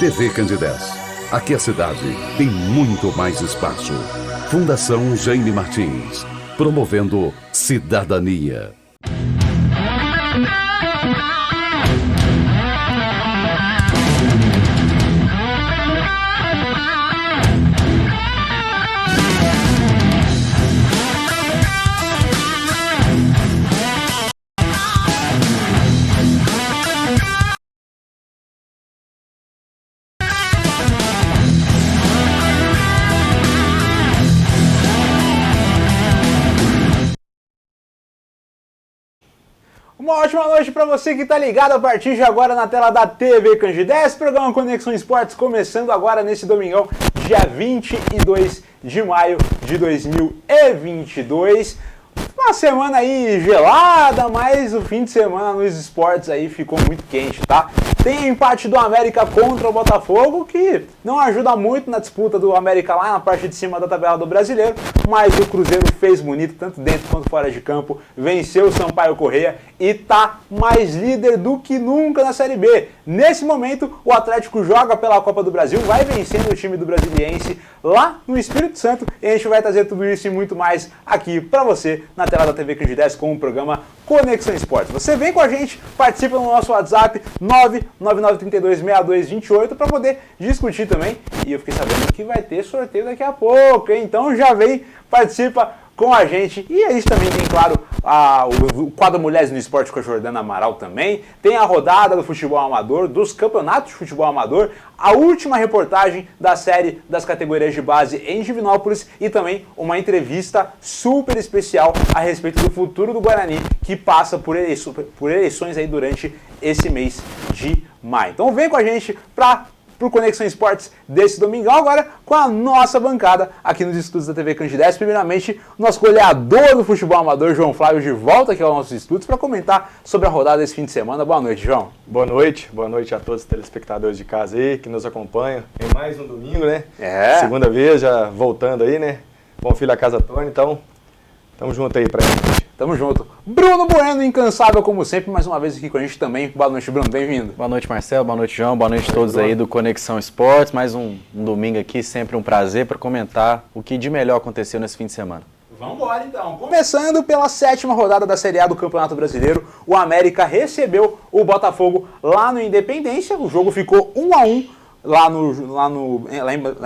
TV Candidez. Aqui a cidade tem muito mais espaço. Fundação Jaime Martins. Promovendo cidadania. Uma ótima noite para você que está ligado a partir de agora na tela da TV Candidez, programa Conexão Esportes começando agora nesse domingão, dia 22 de maio de 2022. Uma semana aí gelada, mas o fim de semana nos esportes aí ficou muito quente, tá? Tem empate do América contra o Botafogo, que não ajuda muito na disputa do América lá na parte de cima da tabela do Brasileiro, mas o Cruzeiro fez bonito, tanto dentro quanto fora de campo, venceu o Sampaio Corrêa e tá mais líder do que nunca na Série B. Nesse momento, o Atlético joga pela Copa do Brasil, vai vencendo o time do Brasiliense lá no Espírito Santo, e a gente vai trazer tudo isso e muito mais aqui pra você na tela da TV Candidez com o programa Conexão Esportes. Você vem com a gente, participa no nosso WhatsApp 999326228 para poder discutir também. E eu fiquei sabendo que vai ter sorteio daqui a pouco, hein? Então já vem, participa com a gente. E a gente também tem, claro, o quadro Mulheres no Esporte com a Jordana Amaral também. Tem a rodada do futebol amador, dos campeonatos de futebol amador, a última reportagem da série das categorias de base em Divinópolis e também uma entrevista super especial a respeito do futuro do Guarani, que passa por eleições aí durante esse mês de maio. Então vem com a gente para o Conexão Esportes desse domingão, agora com a nossa bancada aqui nos estúdios da TV Candidez. Primeiramente, o nosso goleador do futebol amador, João Flávio, de volta aqui aos nossos estúdios para comentar sobre a rodada desse fim de semana. Boa noite, João. Boa noite a todos os telespectadores de casa aí que nos acompanham em mais um domingo, né? Segunda vez, já voltando aí, né? Bom filho a casa Tony, então tamo junto aí pra gente. Tamo junto. Bruno Bueno, incansável como sempre, mais uma vez aqui com a gente também. Boa noite, Bruno, bem-vindo. Boa noite, Marcelo, boa noite, João, boa noite a todos aí do Conexão Esportes. Mais um domingo aqui, sempre um prazer para comentar o que de melhor aconteceu nesse fim de semana. Vamos embora então. Começando pela 7ª rodada da Série A do Campeonato Brasileiro, o América recebeu o Botafogo lá no Independência. O jogo ficou 1-1 lá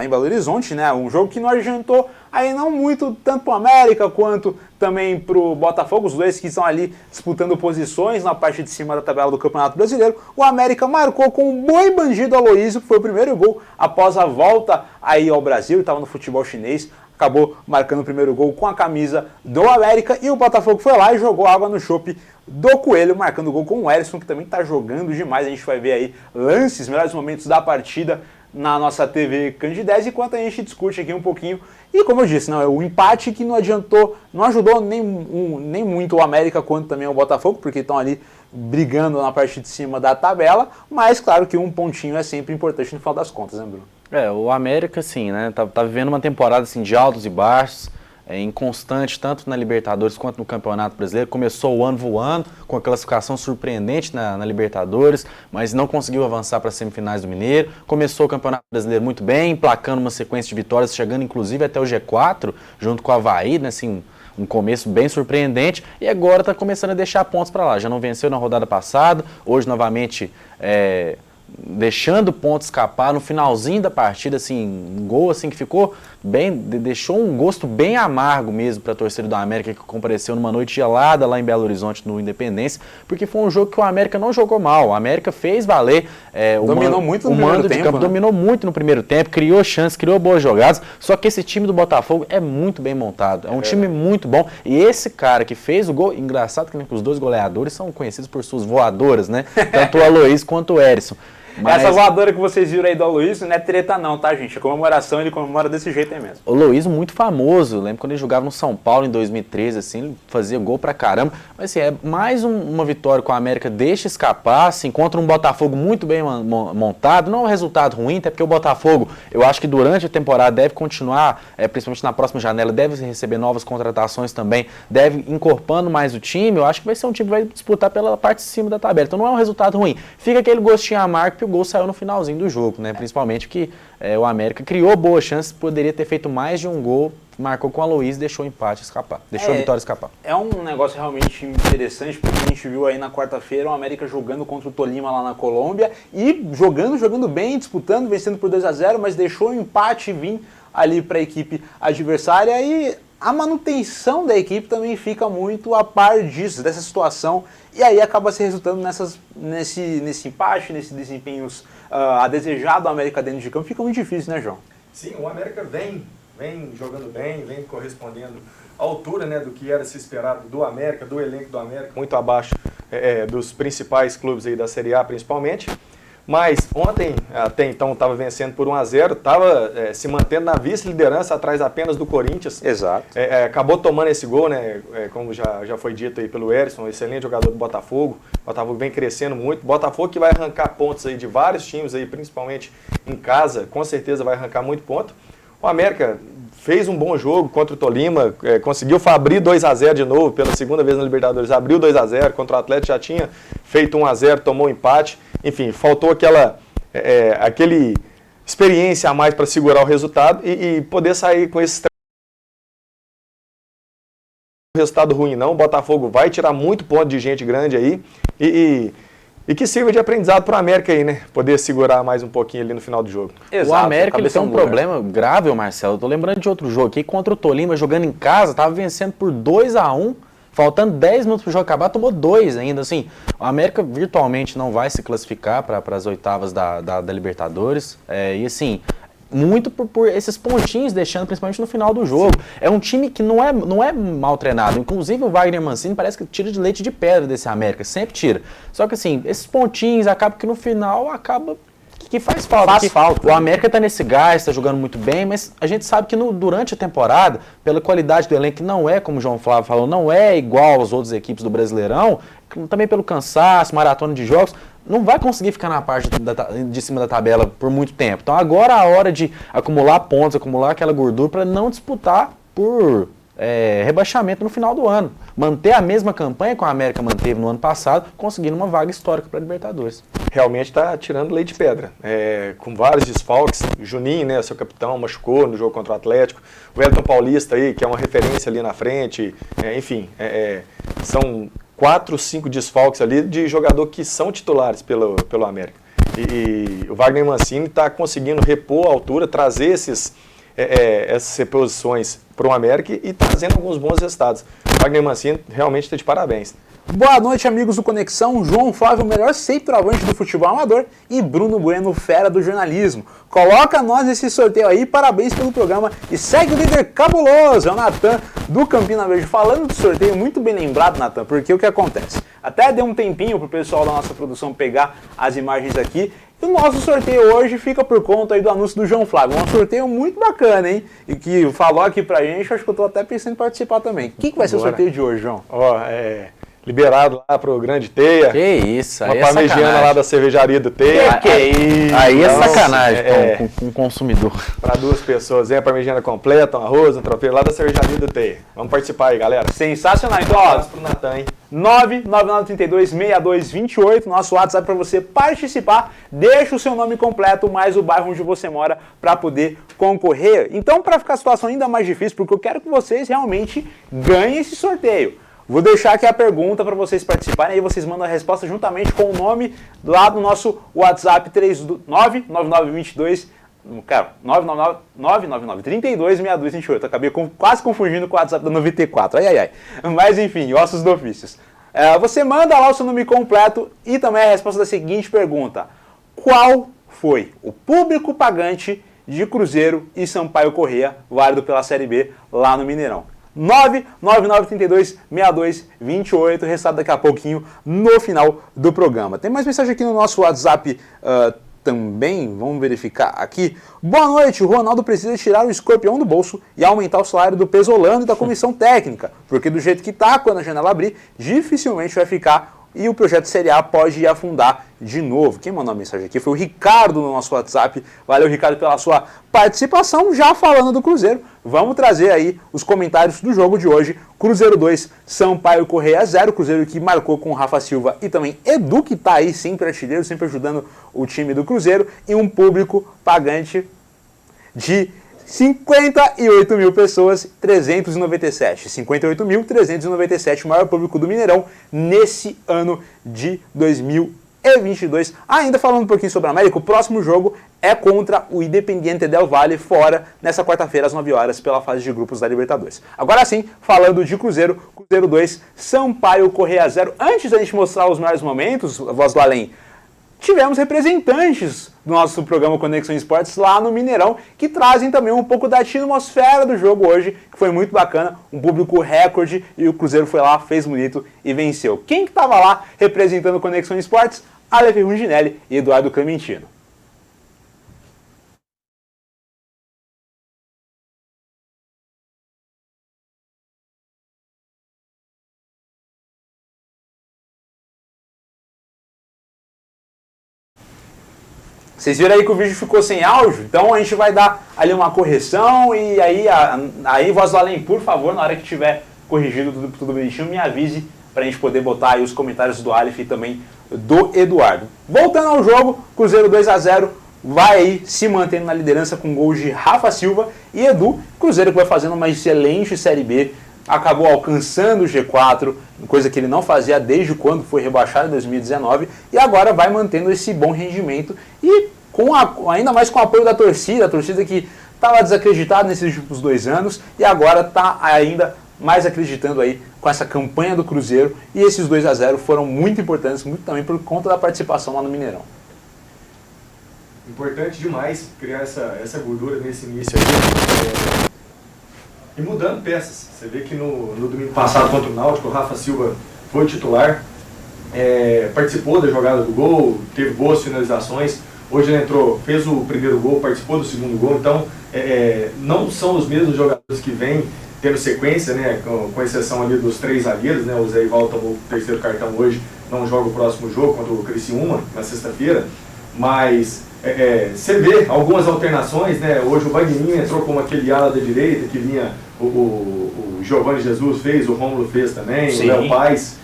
em Belo Horizonte, né? Um jogo que não adiantou aí não muito tanto para o América quanto também para o Botafogo, os dois que estão ali disputando posições na parte de cima da tabela do Campeonato Brasileiro. O América marcou com o boi bandido Aloysio, que foi o primeiro gol após a volta aí ao Brasil, estava no futebol chinês, acabou marcando o primeiro gol com a camisa do América, e o Botafogo foi lá e jogou água no chope do Coelho, marcando o gol com o Erisson, que também está jogando demais. A gente vai ver aí lances, melhores momentos da partida na nossa TV Candidez, enquanto a gente discute aqui um pouquinho. E como eu disse, não, é o empate que não adiantou, não ajudou nem muito o América quanto também o Botafogo, porque estão ali brigando na parte de cima da tabela, mas claro que um pontinho é sempre importante no final das contas, né, Bruno? O América, sim, né, tá vivendo uma temporada assim, de altos e baixos, inconstante tanto na Libertadores quanto no Campeonato Brasileiro. Começou o ano voando, com a classificação surpreendente na Libertadores, mas não conseguiu avançar para as semifinais do Mineiro. Começou o Campeonato Brasileiro muito bem, emplacando uma sequência de vitórias, chegando inclusive até o G4, junto com o Avaí, né, assim, um começo bem surpreendente, e agora está começando a deixar pontos para lá. Já não venceu na rodada passada, hoje novamente deixando pontos escapar no finalzinho da partida, assim, um gol assim que ficou bem, deixou um gosto bem amargo mesmo para a torcida do América, que compareceu numa noite gelada lá em Belo Horizonte, no Independência, porque foi um jogo que o América não jogou mal. O América fez valer dominou muito no primeiro tempo, né? Dominou muito no primeiro tempo, criou chances, criou boas jogadas, só que esse time do Botafogo é muito bem montado, é um time muito bom, e esse cara que fez o gol, engraçado que os dois goleadores são conhecidos por suas voadoras, né? Tanto o Aloysio quanto o Erisson. Mas essa voadora que vocês viram aí do Aloysio não é treta não, tá, gente? A comemoração, ele comemora desse jeito aí mesmo. O Aloysio muito famoso, eu lembro quando ele jogava no São Paulo em 2013, assim, ele fazia gol pra caramba. Mas assim, é mais uma vitória com a América, deixa escapar, se encontra um Botafogo muito bem montado, não é um resultado ruim, até porque o Botafogo, eu acho que durante a temporada deve continuar, principalmente na próxima janela, deve receber novas contratações também, deve incorporando mais o time. Eu acho que vai ser um time que vai disputar pela parte de cima da tabela, então não é um resultado ruim. Fica aquele gostinho amargo, o gol saiu no finalzinho do jogo, né? Principalmente que o América criou boas chances, poderia ter feito mais de um gol, marcou com a Luiz e deixou o empate escapar, deixou a vitória escapar. É um negócio realmente interessante, porque a gente viu aí na quarta-feira o América jogando contra o Tolima lá na Colômbia e jogando bem, disputando, vencendo por 2-0, mas deixou o empate vir ali para a equipe adversária e a manutenção da equipe também fica muito a par disso, dessa situação, e aí acaba se resultando nesse empate, nesses desempenhos a desejar do América dentro de campo. Fica muito difícil, né, João? Sim, o América vem jogando bem, vem correspondendo à altura, né, do que era se esperado do América, do elenco do América, muito abaixo dos principais clubes aí da Série A principalmente. Mas ontem, até então, estava vencendo por 1-0, estava se mantendo na vice-liderança atrás apenas do Corinthians. Exato. Acabou tomando esse gol, né? Como já foi dito aí pelo Erisson, excelente jogador do Botafogo. O Botafogo vem crescendo muito. Botafogo que vai arrancar pontos aí de vários times aí, principalmente em casa, com certeza vai arrancar muito ponto. O América fez um bom jogo contra o Tolima, conseguiu abrir 2-0 de novo, pela segunda vez na Libertadores, abriu 2-0, contra o Atlético já tinha feito 1-0, tomou um empate. Enfim, faltou aquele experiência a mais para segurar o resultado e poder sair com esse resultado ruim não. O Botafogo vai tirar muito ponto de gente grande aí e que sirva de aprendizado para o América aí, né? Poder segurar mais um pouquinho ali no final do jogo. Exato, o América ele tem um problema grave, Marcelo. Eu tô lembrando de outro jogo aqui, contra o Tolima, jogando em casa, tava vencendo por 2-1. Faltando 10 minutos para o jogo acabar, tomou 2 ainda. Assim, o América virtualmente não vai se classificar para as oitavas da Libertadores. E assim, muito por esses pontinhos deixando, principalmente no final do jogo. É um time que não é mal treinado. Inclusive o Wagner Mancini parece que tira de leite de pedra desse América, sempre tira. Só que assim, esses pontinhos acabam que no final acaba que faz falta. Faz falta. O América tá nesse gás, tá jogando muito bem, mas a gente sabe que durante a temporada, pela qualidade do elenco, que não é, como o João Flávio falou, não é igual às outras equipes do Brasileirão, também pelo cansaço, maratona de jogos, não vai conseguir ficar na parte de cima da tabela por muito tempo. Então agora é a hora de acumular pontos, acumular aquela gordura para não disputar por rebaixamento no final do ano. Manter a mesma campanha que a América manteve no ano passado, conseguindo uma vaga histórica para a Libertadores. Realmente está tirando leite de pedra. Com vários desfalques. Juninho, né, seu capitão, machucou no jogo contra o Atlético. O Elton Paulista aí, que é uma referência ali na frente. Enfim, são 4, 5 desfalques ali de jogador que são titulares pelo América. E o Wagner Mancini está conseguindo repor a altura, trazer essas reposições para o América e trazendo alguns bons resultados. O Wagner Mancini realmente está de parabéns. Boa noite, amigos do Conexão. João Flávio, o melhor centroavante do futebol amador, e Bruno Bueno, fera do jornalismo. Coloca nós nesse sorteio aí, parabéns pelo programa e segue o líder cabuloso, é o Natan do Campina Verde. Falando do sorteio, muito bem lembrado, Natan, porque o que acontece? Até deu um tempinho pro pessoal da nossa produção pegar as imagens aqui. E o nosso sorteio hoje fica por conta aí do anúncio do João Flávio. Um sorteio muito bacana, hein? E que falou aqui pra gente, acho que eu tô até pensando em participar também. O que vai ser o sorteio de hoje, João? Liberado lá pro Grande Teia. Que isso, aí uma parmegiana lá da cervejaria do Teia. Que isso? Aí é sacanagem com o consumidor. Para 2 pessoas, a parmegiana completa, um arroz, um tropeiro lá da cervejaria do Teia. Vamos participar aí, galera. Sensacional. Então, ó, pro Natan, hein? 999326228, nosso WhatsApp para você participar. Deixa o seu nome completo, mais o bairro onde você mora para poder concorrer. Então, para ficar a situação ainda mais difícil, porque eu quero que vocês realmente ganhem esse sorteio. Vou deixar aqui a pergunta para vocês participarem, aí vocês mandam a resposta juntamente com o nome lá do nosso WhatsApp 999326228. Acabei quase confundindo com o WhatsApp da 94. Ai. Mas enfim, ossos do ofícios. Você manda lá o seu nome completo e também a resposta da seguinte pergunta: qual foi o público pagante de Cruzeiro e Sampaio Corrêa, válido pela Série B lá no Mineirão? 999326228, resultado daqui a pouquinho no final do programa. Tem mais mensagem aqui no nosso WhatsApp também, vamos verificar aqui. Boa noite, o Ronaldo precisa tirar o escorpião do bolso e aumentar o salário do Pesolano e da comissão técnica, porque do jeito que tá, quando a janela abrir, dificilmente vai ficar e o projeto Série A pode afundar de novo. Quem mandou a mensagem aqui foi o Ricardo no nosso WhatsApp. Valeu, Ricardo, pela sua participação. Já falando do Cruzeiro, vamos trazer aí os comentários do jogo de hoje. Cruzeiro 2, Sampaio Corrêa 0. Cruzeiro que marcou com Rafa Silva e também Edu, que está aí sempre artilheiro, sempre ajudando o time do Cruzeiro. E um público pagante de 58 mil pessoas, 397. 58.397, o maior público do Mineirão nesse ano de 2022. Ainda falando um pouquinho sobre a América, o próximo jogo é contra o Independiente del Valle, fora, nessa quarta-feira às 9 horas, pela fase de grupos da Libertadores. Agora sim, falando de Cruzeiro, Cruzeiro 2, Sampaio Corrêa 0. Antes da gente mostrar os melhores momentos, a Voz do Além, tivemos representantes do nosso programa Conexão Esportes lá no Mineirão, que trazem também um pouco da atmosfera do jogo hoje, que foi muito bacana, um público recorde, e o Cruzeiro foi lá, fez bonito e venceu. Quem que estava lá representando o Conexão Esportes? Aleph Runginelli e Eduardo Clementino. Vocês viram aí que o vídeo ficou sem áudio, então a gente vai dar ali uma correção e aí Voz do Além, por favor, na hora que tiver corrigido tudo bonitinho, me avise para a gente poder botar aí os comentários do Aleph e também do Eduardo. Voltando ao jogo, Cruzeiro 2-0, vai aí se mantendo na liderança com gols de Rafa Silva e Edu. Cruzeiro que vai fazendo uma excelente Série B, acabou alcançando o G4, coisa que ele não fazia desde quando foi rebaixado em 2019, e agora vai mantendo esse bom rendimento e ainda mais com o apoio da torcida, a torcida que estava desacreditada nesses últimos 2 anos e agora está ainda mais acreditando aí com essa campanha do Cruzeiro, e esses 2-0 foram muito importantes, muito também por conta da participação lá no Mineirão. Importante demais criar essa gordura nesse início aí. E mudando peças. Você vê que no domingo passado contra o Náutico, o Rafa Silva foi titular, participou da jogada do gol, teve boas finalizações. Hoje ele entrou, fez o primeiro gol, participou do segundo gol. Então, não são os mesmos jogadores que vêm tendo sequência, né, com exceção ali dos 3 zagueiros, né, o Zé Ivaldo tomou o 3º cartão hoje, não joga o próximo jogo contra o Criciúma, na sexta-feira. Mas você vê algumas alternações, né? Hoje o Wagninho entrou como aquele ala da direita que vinha, o Giovanni Jesus fez, o Rômulo fez também, sim. O Léo Paz,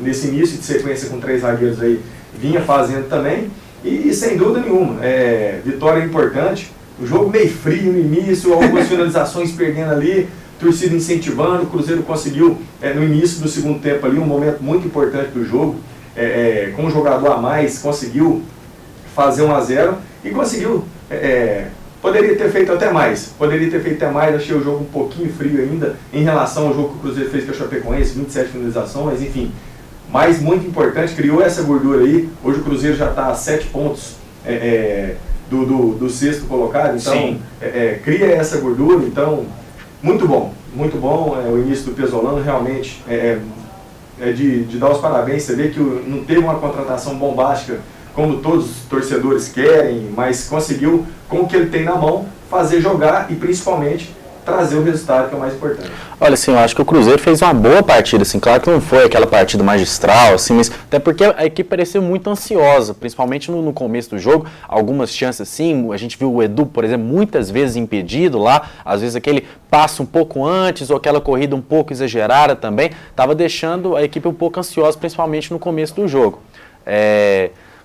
nesse início de sequência com 3 zagueiros aí, vinha fazendo também, e sem dúvida nenhuma, vitória importante, o jogo meio frio no início, algumas finalizações perdendo ali, torcida incentivando, o Cruzeiro conseguiu, no início do segundo tempo ali, um momento muito importante do jogo, com um jogador a mais, conseguiu fazer 1-0 e conseguiu, poderia ter feito até mais, achei o jogo um pouquinho frio ainda em relação ao jogo que o Cruzeiro fez com a Chapecoense, 27 finalizações, enfim, mas muito importante, criou essa gordura aí. Hoje o Cruzeiro já está a 7 pontos do 6º colocado, então cria essa gordura, então muito bom, o início do Pesolano realmente de dar os parabéns. Você vê que não teve uma contratação bombástica como todos os torcedores querem, mas conseguiu, com o que ele tem na mão, fazer jogar e principalmente trazer o resultado, que é o mais importante. Olha, assim, eu acho que o Cruzeiro fez uma boa partida, assim, claro que não foi aquela partida magistral, assim, mas até porque a equipe pareceu muito ansiosa, principalmente no começo do jogo, algumas chances, assim, a gente viu o Edu, por exemplo, muitas vezes impedido lá, às vezes aquele passo um pouco antes, ou aquela corrida um pouco exagerada também, estava deixando a equipe um pouco ansiosa, principalmente no começo do jogo.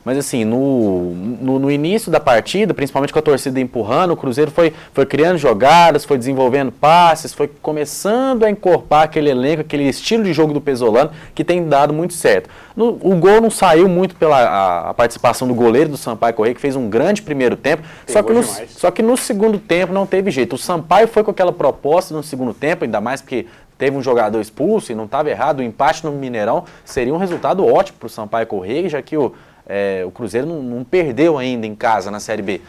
Mas assim, no início da partida, principalmente com a torcida empurrando, o Cruzeiro foi criando jogadas, foi desenvolvendo passes, foi começando a encorpar aquele elenco, aquele estilo de jogo do Pesolano, que tem dado muito certo. O gol não saiu muito pela a participação do goleiro do Sampaio Corrêa, que fez um grande primeiro tempo, só que no segundo tempo não teve jeito. O Sampaio foi com aquela proposta no segundo tempo, ainda mais porque teve um jogador expulso e não estava errado, o empate no Mineirão seria um resultado ótimo para o Sampaio Corrêa, já que o Cruzeiro não perdeu ainda em casa na Série B.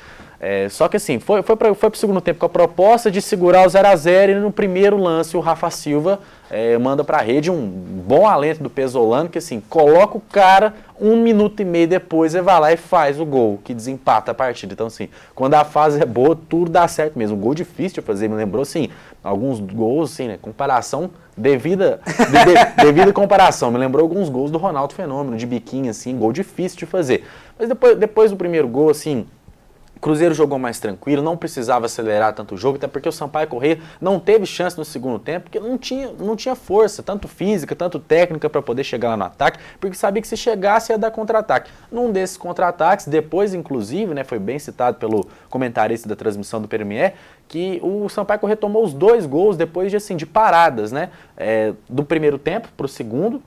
Só que assim, foi para o segundo tempo com a proposta de segurar o 0x0 e no primeiro lance o Rafa Silva manda para a rede um bom alento do Pesolano, que assim, coloca o cara 1 minuto e meio depois e vai lá e faz o gol, que desempata a partida. Então assim, quando a fase é boa, tudo dá certo mesmo. Um gol difícil de fazer, me lembrou assim, alguns gols assim, né, comparação, devida comparação, me lembrou alguns gols do Ronaldo Fenômeno, de biquinho assim, gol difícil de fazer. Mas depois do primeiro gol, assim, o Cruzeiro jogou mais tranquilo, não precisava acelerar tanto o jogo, até porque o Sampaio Corrêa não teve chance no segundo tempo, porque não tinha força, tanto física, tanto técnica para poder chegar lá no ataque, porque sabia que se chegasse ia dar contra-ataque. Num desses contra-ataques, depois inclusive, né, foi bem citado pelo comentarista da transmissão do Premier, que o Sampaio Corrêa tomou os 2 gols depois de paradas, né, do primeiro tempo para o segundo,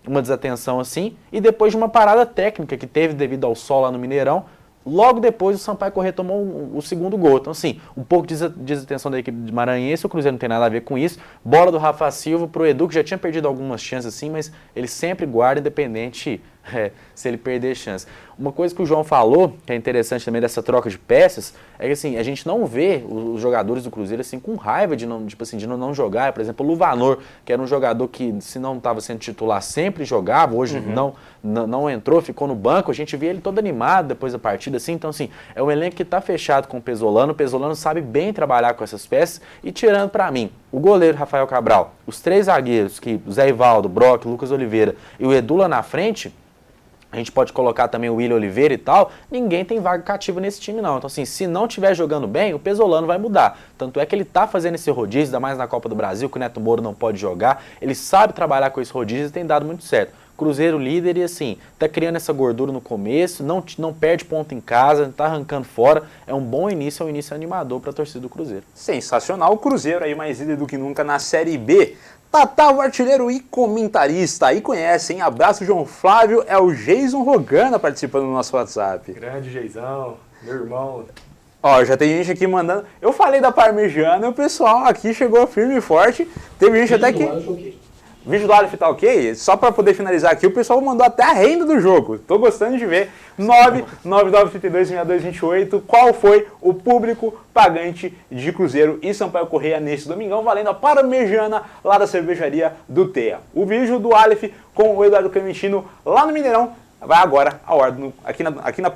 uma desatenção assim, e depois de uma parada técnica que teve devido ao sol lá no Mineirão. Logo depois o Sampaio Corrêa tomou o segundo gol. Então assim, um pouco de desatenção da equipe de Maranhense, o Cruzeiro não tem nada a ver com isso. Bola do Rafa Silva pro Edu, que já tinha perdido algumas chances assim, mas ele sempre guarda, independente se ele perder chance. Uma coisa que o João falou, que é interessante também dessa troca de peças, é que assim, a gente não vê os jogadores do Cruzeiro assim com raiva de não jogar. Por exemplo, o Luvanor, que era um jogador que, se não estava sendo titular, sempre jogava, hoje não entrou, ficou no banco. A gente vê ele todo animado depois da partida, assim. Então, assim, é um elenco que está fechado com o Pesolano sabe bem trabalhar com essas peças. E tirando para mim, o goleiro Rafael Cabral, os 3 zagueiros, que o Zé Ivaldo, Brock, Lucas Oliveira e o Edu lá na frente, a gente pode colocar também o William Oliveira e tal, ninguém tem vaga cativa nesse time não. Então assim, se não estiver jogando bem, o Pesolano vai mudar. Tanto é que ele tá fazendo esse rodízio, ainda mais na Copa do Brasil, que o Neto Moura não pode jogar. Ele sabe trabalhar com esse rodízio e tem dado muito certo. Cruzeiro líder e assim, tá criando essa gordura no começo, não perde ponto em casa, tá arrancando fora. É um bom início, é um início animador para a torcida do Cruzeiro. Sensacional, o Cruzeiro aí mais líder do que nunca na Série B. Tatá, o artilheiro e comentarista, aí conhece, hein? Abraço, João Flávio, é o Jason Rogana participando do nosso WhatsApp. Grande Geizão, meu irmão. Ó, já tem gente aqui mandando. Eu falei da parmegiana e o pessoal aqui chegou firme e forte. Teve gente até que. Vídeo do Aleph tá ok? Só para poder finalizar aqui, o pessoal mandou até a renda do jogo. Tô gostando de ver. 999326228. Qual foi o público pagante de Cruzeiro e Sampaio Corrêa nesse domingão, valendo a parmegiana lá da cervejaria do Teia. O vídeo do Aleph com o Eduardo Clementino lá no Mineirão vai agora ao ar aqui no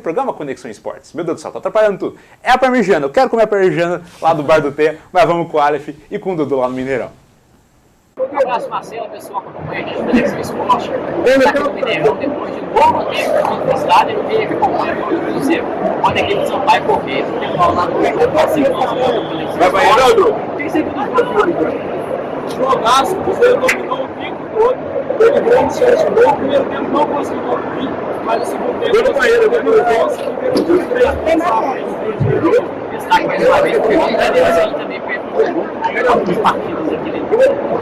programa Conexão Esportes. Meu Deus do céu, tô atrapalhando tudo. É a parmegiana, eu quero comer a parmegiana lá do bar do Teia, mas vamos com o Aleph e com o Dudu lá no Mineirão. Um abraço, Marcelo, pessoal que acompanha aqui no Conexão Esporte. Ele está aqui no Mineirão, depois de longo tempo de cidade, ele veio aqui acompanhar o Cruzeiro. Quando a equipe de Sampaio Corrêa, o pessoal lá no Vai banheiro, Edu? O que você viu do jogo? Jogaço, o Cruzeiro dominou o tempo todo. Teve grande chance de gol, o primeiro tempo não conseguiu concluir, mas o segundo tempo ele conseguiu destaque mais uma vez, porque o Deus aí também foi alguns partidos aqui dentro.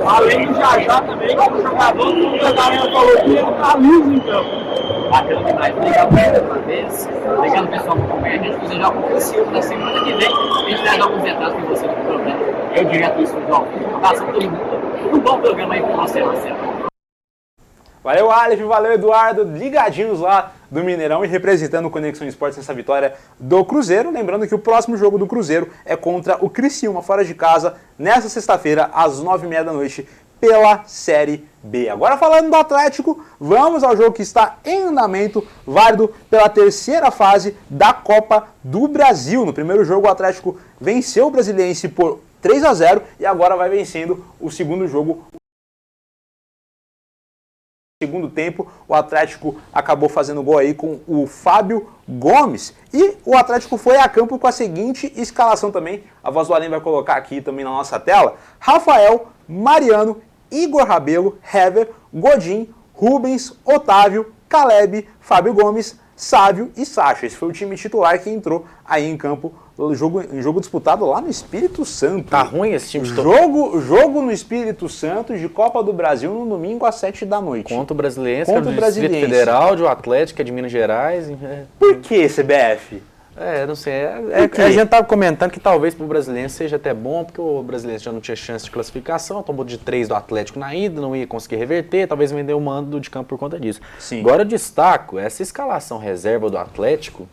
Além do Jajá também, que é um jogador que o galera falou que ele tá liso em campo. Bacana demais. Obrigado mais uma vez. Obrigado pessoal por acompanhar a gente. Você já aconteceu na semana que vem. A gente traz alguns detalhes para você do programa. Eu direto isso do Alfim. Um abraço a todo mundo. Um bom programa aí para você, Marcelo. Valeu, Aleph, valeu, Eduardo, ligadinhos lá do Mineirão e representando o Conexão Esportes nessa vitória do Cruzeiro. Lembrando que o próximo jogo do Cruzeiro é contra o Criciúma, fora de casa, nesta sexta-feira, às 9h30 da noite, pela Série B. Agora falando do Atlético, vamos ao jogo que está em andamento, válido pela terceira fase da Copa do Brasil. No primeiro jogo, o Atlético venceu o Brasiliense por 3-0 e agora vai vencendo o segundo jogo. Segundo tempo, o Atlético acabou fazendo gol aí com o Fábio Gomes. E o Atlético foi a campo com a seguinte escalação também. A voz do Além vai colocar aqui também na nossa tela. Rafael, Mariano, Igor Rabelo, Hever, Godin, Rubens, Otávio, Caleb, Fábio Gomes, Sávio e Sacha. Esse foi o time titular que entrou aí em campo em jogo disputado lá no Espírito Santo. Tá ruim esse time de jogo no Espírito Santo de Copa do Brasil no domingo às 7 da noite. Contra o Brasiliense, que é do Distrito Federal, de o Atlético, que é de Minas Gerais. Por que, CBF? Não sei. A gente tava comentando que talvez pro Brasiliense seja até bom, porque o Brasiliense já não tinha chance de classificação, tomou de 3 do Atlético na ida, não ia conseguir reverter, talvez vender o mando de campo por conta disso. Sim. Agora eu destaco essa escalação reserva do Atlético.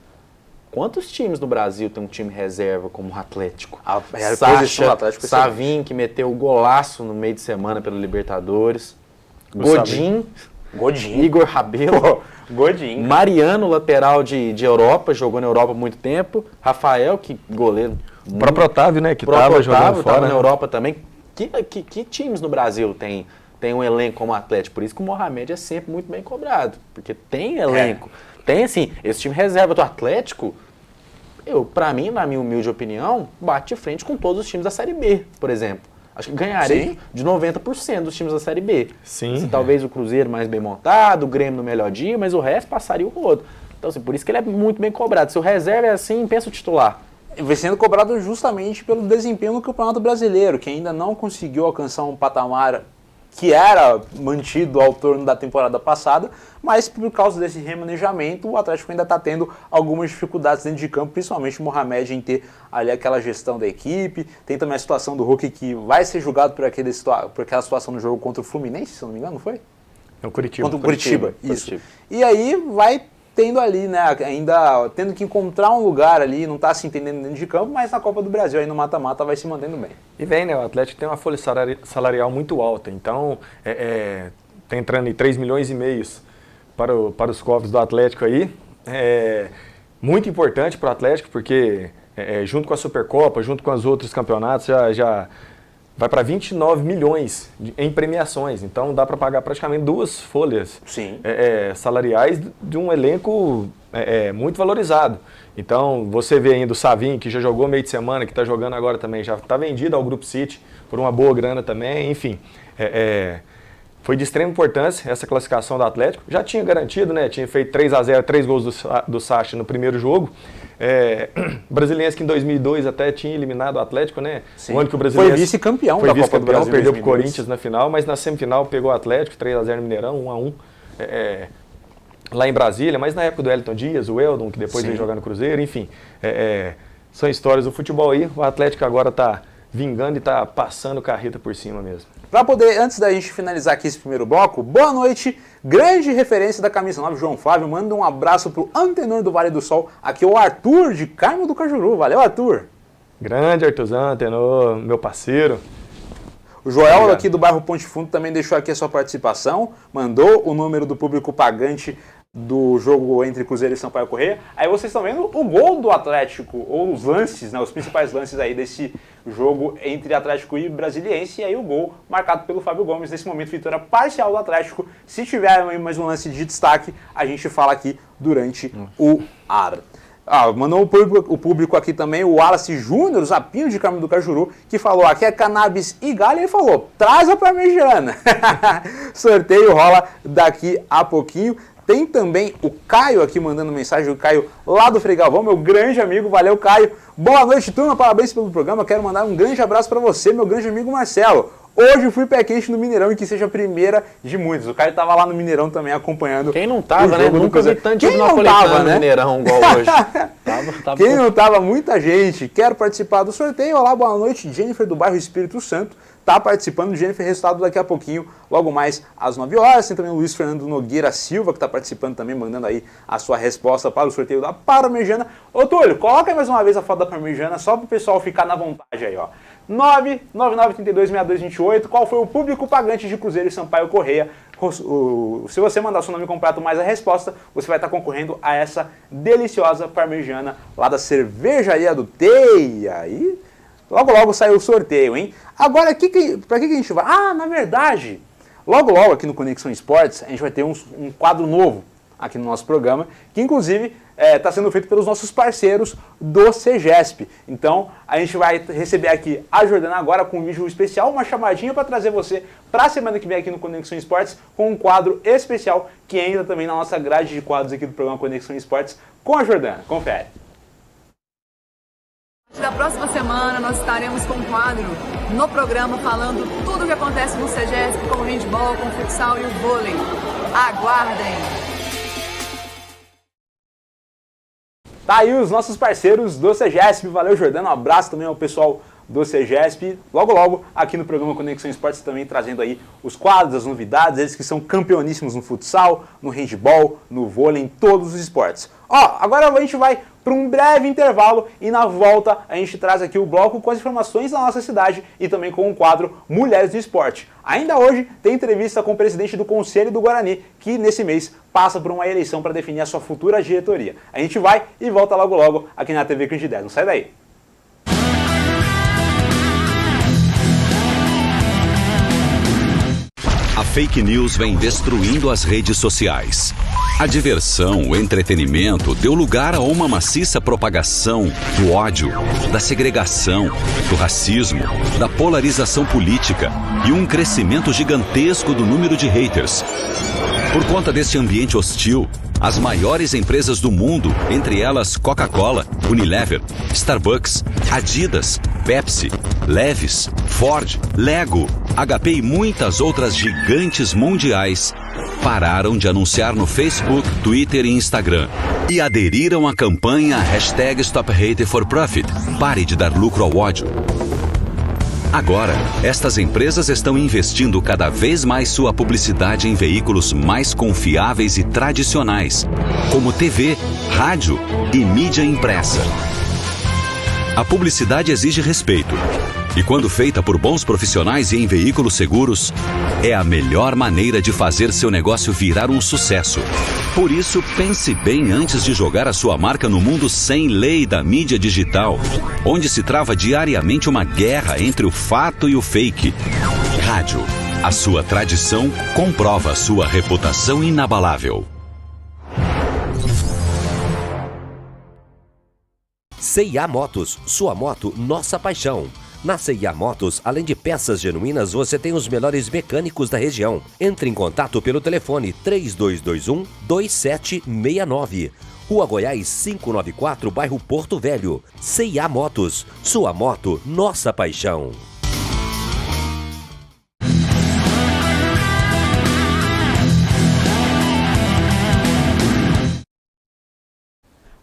Quantos times no Brasil tem um time reserva como o Atlético? A reposição do Atlético é Savin, que meteu o golaço no meio de semana pelo Libertadores. Godin, Igor Rabelo, Godin. Mariano, lateral de Europa, jogou na Europa há muito tempo. Rafael, que goleiro. O próprio Otávio, né, que O próprio estava jogando tava fora. na Europa também. Que times no Brasil tem um elenco como o Atlético? Por isso que o Mohamed é sempre muito bem cobrado. Porque tem elenco. Tem, assim, esse time reserva do Atlético, pra mim, na minha humilde opinião, bate de frente com todos os times da Série B, por exemplo. Acho que ganharia de 90% dos times da Série B. Sim. Talvez o Cruzeiro mais bem montado, o Grêmio no melhor dia, mas o resto passaria o rodo. Então, assim, por isso que ele é muito bem cobrado. Se o reserva é assim, pensa o titular. Vai sendo cobrado justamente pelo desempenho no Campeonato Brasileiro, que ainda não conseguiu alcançar um patamar que era mantido ao torno da temporada passada, mas por causa desse remanejamento, o Atlético ainda está tendo algumas dificuldades dentro de campo, principalmente o Mohamed em ter ali aquela gestão da equipe. Tem também a situação do Hulk, que vai ser julgado por aquela situação no jogo contra o Fluminense, se eu não me engano, não foi? É o Curitiba. Contra o Curitiba, isso. E aí vai tendo ali, né, ainda tendo que encontrar um lugar ali, não está se entendendo dentro de campo, mas na Copa do Brasil, aí no mata-mata, vai se mantendo bem. E vem, né, o Atlético tem uma folha salarial muito alta, então tá entrando em 3,5 milhões para os cofres do Atlético aí. Muito importante para o Atlético, porque junto com a Supercopa, junto com os outros campeonatos, já vai para 29 milhões em premiações. Então dá para pagar praticamente 2 folhas salariais de um elenco muito valorizado. Então você vê ainda o Savin, que já jogou meio de semana, que está jogando agora também, já está vendido ao Grupo City por uma boa grana também. Enfim, foi de extrema importância essa classificação do Atlético. Já tinha garantido, né? Tinha feito 3-0, 3 gols do Sacha no primeiro jogo. Brasiliense que em 2002 até tinha eliminado o Atlético, né? Sim. O ano que o Brasiliense foi vice-campeão da Copa do Brasil, perdeu para o Corinthians na final, mas na semifinal pegou o Atlético, 3-0 no Mineirão, 1-1 lá em Brasília, mas na época do Elton Dias, o Eldon, que depois veio jogar no Cruzeiro, enfim, são histórias do futebol aí. O Atlético agora está vingando e está passando carreta por cima mesmo. Para poder, antes da gente finalizar aqui esse primeiro bloco, boa noite, grande referência da camisa 9, João Flávio, manda um abraço pro Antenor do Vale do Sol, aqui é o Arthur de Carmo do Cajuru, valeu Arthur. Grande Arthurzão, Antenor, meu parceiro. O Joel aqui do bairro Ponte Fundo também deixou aqui a sua participação, mandou o número do público pagante do jogo entre Cruzeiro e Sampaio Corrêa. Aí vocês estão vendo o gol do Atlético, ou os lances, né, os principais lances aí desse jogo entre Atlético e Brasiliense, e aí o gol marcado pelo Fábio Gomes, nesse momento vitória parcial do Atlético. Se tiver mais um lance de destaque, a gente fala aqui durante o ar. Mandou o público aqui também, o Wallace Júnior, o Zapinho de Carmo do Cajuru, que falou, aqui é cannabis e galho, e falou, traz a parmegiana. Sorteio rola daqui a pouquinho. Tem também o Caio aqui mandando mensagem, o Caio lá do Frei Galvão, meu grande amigo, valeu Caio. Boa noite, turma, parabéns pelo programa, quero mandar um grande abraço para você, meu grande amigo Marcelo. Hoje eu fui pé quente no Mineirão e que seja a primeira de muitos. O Caio estava lá no Mineirão também acompanhando. Quem não tava, né? Nunca vi tanto de napolitano no Mineirão igual hoje. Tava Quem não tava, muita gente. Quero participar do sorteio. Olá, boa noite, Jennifer do bairro Espírito Santo. Tá participando, Jennifer, resultado daqui a pouquinho, logo mais às 9 horas. Tem também o Luiz Fernando Nogueira Silva, que está participando também, mandando aí a sua resposta para o sorteio da parmegiana. Ô, Túlio, coloca aí mais uma vez a foto da parmegiana, só para o pessoal ficar na vontade aí, ó. 999326228, qual foi o público pagante de Cruzeiro e Sampaio Corrêa? Se você mandar seu nome completo mais a resposta, você vai estar concorrendo a essa deliciosa parmegiana lá da Cervejaria do Teia. E logo logo saiu o sorteio, hein? Agora, para que a gente vai? Na verdade, logo logo aqui no Conexão Esportes, a gente vai ter um quadro novo aqui no nosso programa, que inclusive está sendo feito pelos nossos parceiros do CEGESP. Então, a gente vai receber aqui a Jordana agora com um vídeo especial, uma chamadinha para trazer você para a semana que vem aqui no Conexão Esportes, com um quadro especial que entra também na nossa grade de quadros aqui do programa Conexão Esportes com a Jordana. Confere. Na próxima semana nós estaremos com um quadro no programa falando tudo o que acontece no CEGESP, com o handball, com o futsal e o vôlei. Aguardem! Tá aí os nossos parceiros do CEGESP, valeu Jordana, um abraço também ao pessoal do CEGESP, logo aqui no programa Conexão Esportes também trazendo aí os quadros, as novidades, eles que são campeoníssimos no futsal, no handball, no vôlei, em todos os esportes. Agora a gente vai para um breve intervalo e na volta a gente traz aqui o bloco com as informações da nossa cidade e também com o quadro Mulheres do Esporte. Ainda hoje tem entrevista com o presidente do Conselho do Guarani, que nesse mês passa por uma eleição para definir a sua futura diretoria. A gente vai e volta logo aqui na TV Candidez. Não sai daí! A fake news vem destruindo as redes sociais. A diversão, o entretenimento deu lugar a uma maciça propagação do ódio, da segregação, do racismo, da polarização política e um crescimento gigantesco do número de haters. Por conta deste ambiente hostil, as maiores empresas do mundo, entre elas Coca-Cola, Unilever, Starbucks, Adidas, Pepsi, Levi's, Ford, Lego, HP e muitas outras gigantes mundiais, pararam de anunciar no Facebook, Twitter e Instagram e aderiram à campanha #StopHateForProfit. Pare de dar lucro ao ódio. Agora, estas empresas estão investindo cada vez mais sua publicidade em veículos mais confiáveis e tradicionais, como TV, rádio e mídia impressa. A publicidade exige respeito, e quando feita por bons profissionais e em veículos seguros, é a melhor maneira de fazer seu negócio virar um sucesso. Por isso, pense bem antes de jogar a sua marca no mundo sem lei da mídia digital, onde se trava diariamente uma guerra entre o fato e o fake. Rádio, a sua tradição comprova a sua reputação inabalável. C&A Motos, sua moto, nossa paixão. Na C&A Motos, além de peças genuínas, você tem os melhores mecânicos da região. Entre em contato pelo telefone 3221-2769. Rua Goiás 594, bairro Porto Velho. C&A Motos, sua moto, nossa paixão.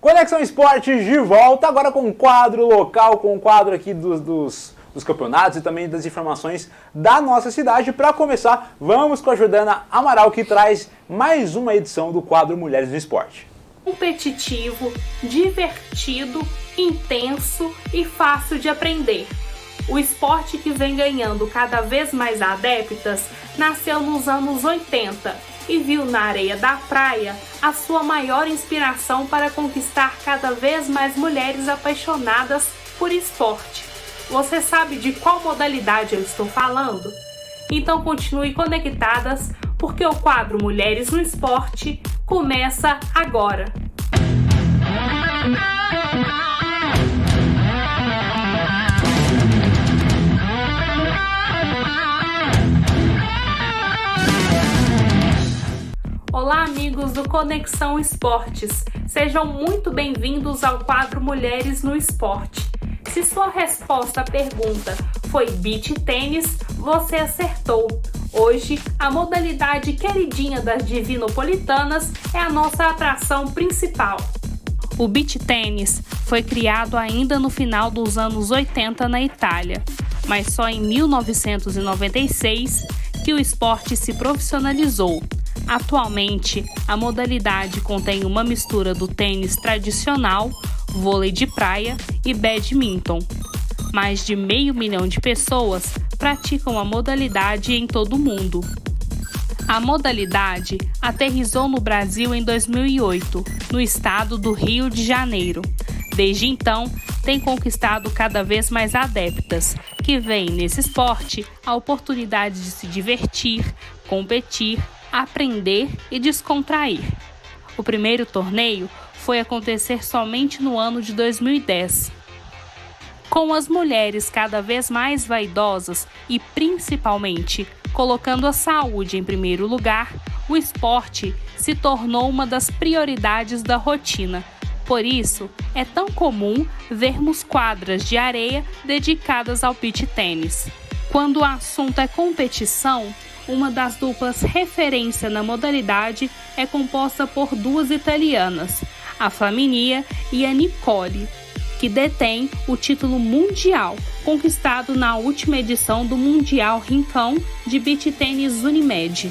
Conexão Esportes de volta, agora com um quadro local, com um quadro aqui dos campeonatos e também das informações da nossa cidade. Para começar, vamos com a Jordana Amaral, que traz mais uma edição do quadro Mulheres no Esporte. Competitivo, divertido, intenso e fácil de aprender. O esporte que vem ganhando cada vez mais adeptas nasceu nos anos 80 e viu na areia da praia a sua maior inspiração para conquistar cada vez mais mulheres apaixonadas por esporte. Você sabe de qual modalidade eu estou falando? Então continue conectadas, porque o quadro Mulheres no Esporte começa agora. Olá, amigos do Conexão Esportes. Sejam muito bem-vindos ao quadro Mulheres no Esporte. Se sua resposta à pergunta foi beach tênis, você acertou. Hoje, a modalidade queridinha das divinopolitanas é a nossa atração principal. O beach tênis foi criado ainda no final dos anos 80 na Itália, mas só em 1996 que o esporte se profissionalizou. Atualmente, a modalidade contém uma mistura do tênis tradicional, vôlei de praia e badminton. Mais de 500 mil de pessoas praticam a modalidade em todo o mundo. A modalidade aterrissou no Brasil em 2008, no estado do Rio de Janeiro. Desde então, tem conquistado cada vez mais adeptas, que veem nesse esporte a oportunidade de se divertir, competir, aprender e descontrair. O primeiro torneio foi acontecer somente no ano de 2010. Com as mulheres cada vez mais vaidosas e principalmente colocando a saúde em primeiro lugar, o esporte se tornou uma das prioridades da rotina. Por isso, é tão comum vermos quadras de areia dedicadas ao beach tênis. Quando o assunto é competição, uma das duplas referência na modalidade é composta por duas italianas, a Flaminia e a Nicole, que detém o título mundial conquistado na última edição do Mundial Rincão de Beach Tênis Unimed.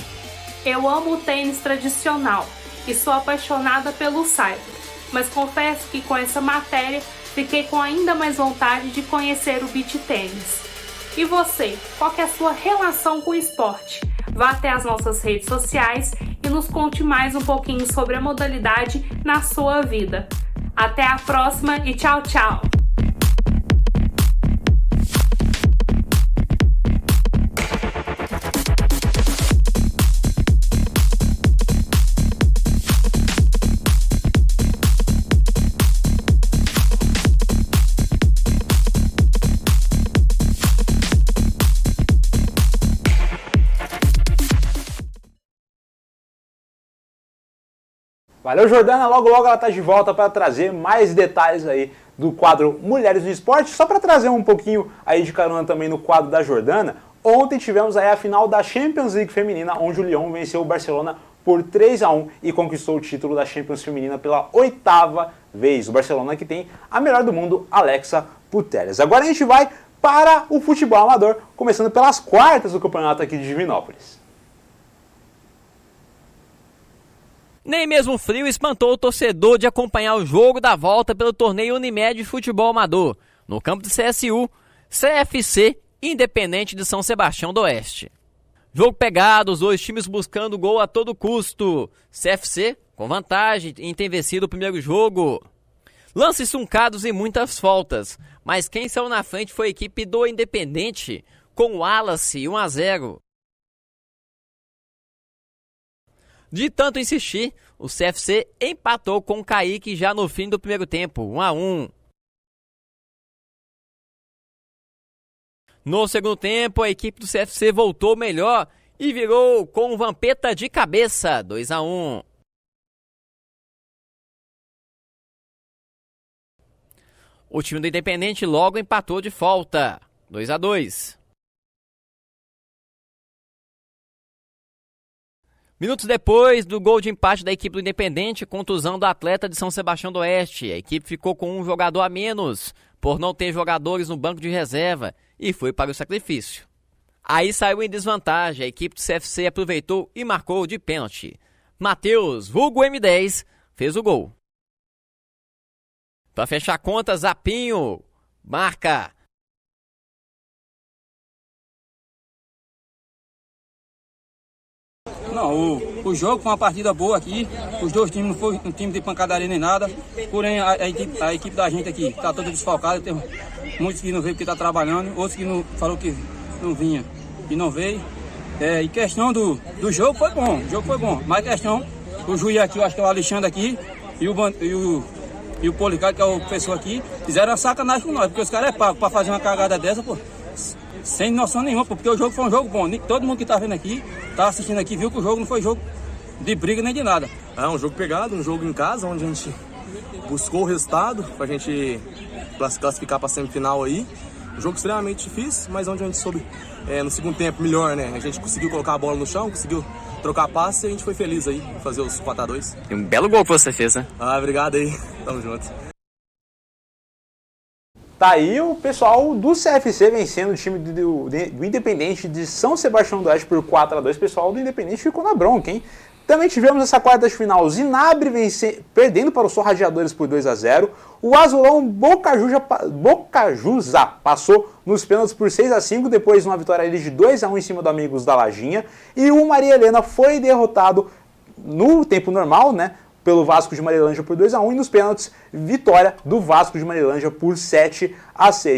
Eu amo o tênis tradicional e sou apaixonada pelo Saibro, mas confesso que com essa matéria fiquei com ainda mais vontade de conhecer o beach tênis. E você, qual que é a sua relação com o esporte? Vá até as nossas redes sociais e nos conte mais um pouquinho sobre a modalidade na sua vida. Até a próxima e tchau, tchau! Valeu, Jordana. Logo, logo ela está de volta para trazer mais detalhes aí do quadro Mulheres no Esporte. Só para trazer um pouquinho aí de carona também no quadro da Jordana, ontem tivemos aí a final da Champions League feminina, onde o Lyon venceu o Barcelona por 3-1 e conquistou o título da Champions feminina pela 8ª vez. O Barcelona que tem a melhor do mundo, Alexa Putellas. Agora a gente vai para o futebol amador, começando pelas quartas do campeonato aqui de Divinópolis. Nem mesmo o frio espantou o torcedor de acompanhar o jogo da volta pelo torneio Unimed de Futebol Amador, no campo do CSU, CFC Independente de São Sebastião do Oeste. Jogo pegado, os dois times buscando gol a todo custo. CFC com vantagem em ter vencido o primeiro jogo. Lances truncados e muitas faltas, mas quem saiu na frente foi a equipe do Independente, com o Wallace 1-0. De tanto insistir, o CFC empatou com o Kaique já no fim do primeiro tempo, 1-1. No segundo tempo, a equipe do CFC voltou melhor e virou com o Vampeta de cabeça, 2-1. O time do Independente logo empatou de falta, 2-2. Minutos depois do gol de empate da equipe do Independente, contusão do atleta de São Sebastião do Oeste. A equipe ficou com um jogador a menos, por não ter jogadores no banco de reserva, e foi para o sacrifício. Aí saiu em desvantagem, a equipe do CFC aproveitou e marcou de pênalti. Matheus, vulgo M10, fez o gol. Para fechar a conta, Zapinho marca. Não, o jogo foi uma partida boa aqui. Os dois times não foi um time de pancadaria nem nada. Porém, a equipe da gente aqui está toda desfalcada. Tem muitos que não veio porque está trabalhando, outros que não falou que não vinha e não veio. E questão do jogo foi bom, Mas questão, o juiz aqui, eu acho que é o Alexandre aqui, e o Policarpo, que é o professor aqui, fizeram uma sacanagem com nós, porque os caras é pago para fazer uma cagada dessa, pô. Sem noção nenhuma, porque o jogo foi um jogo bom. Todo mundo que tá vendo aqui, tá assistindo aqui, viu que o jogo não foi jogo de briga nem de nada. É um jogo pegado, um jogo em casa, onde a gente buscou o resultado pra gente classificar pra semifinal aí. Um jogo extremamente difícil, mas onde a gente soube, no segundo tempo, melhor, né? A gente conseguiu colocar a bola no chão, conseguiu trocar passe e a gente foi feliz aí, fazer os 4-2. E um belo gol que você fez, né? Obrigado aí, tamo junto. Tá aí o pessoal do CFC vencendo o time do Independente de São Sebastião do Oeste por 4-2. O pessoal do Independente ficou na bronca, hein? Também tivemos nessa quarta de final Zinabre perdendo para os Sorrageadores por 2-0. O Azulão Bocajusa passou nos pênaltis por 6-5, depois uma vitória de 2-1 em cima do Amigos da Lajinha. E o Maria Helena foi derrotado no tempo normal, né? Pelo Vasco de Marilândia por 2-1 e nos pênaltis, vitória do Vasco de Marilândia por 7-6.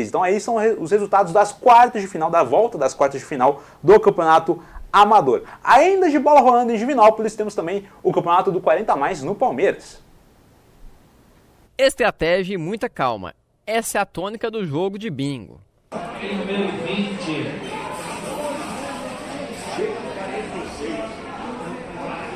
Então aí são os resultados das quartas de final, da volta das quartas de final do Campeonato Amador. Ainda de bola rolando em Divinópolis, temos também o Campeonato do 40+ no Palmeiras. Estratégia e muita calma. Essa é a tônica do jogo de bingo. Número 20.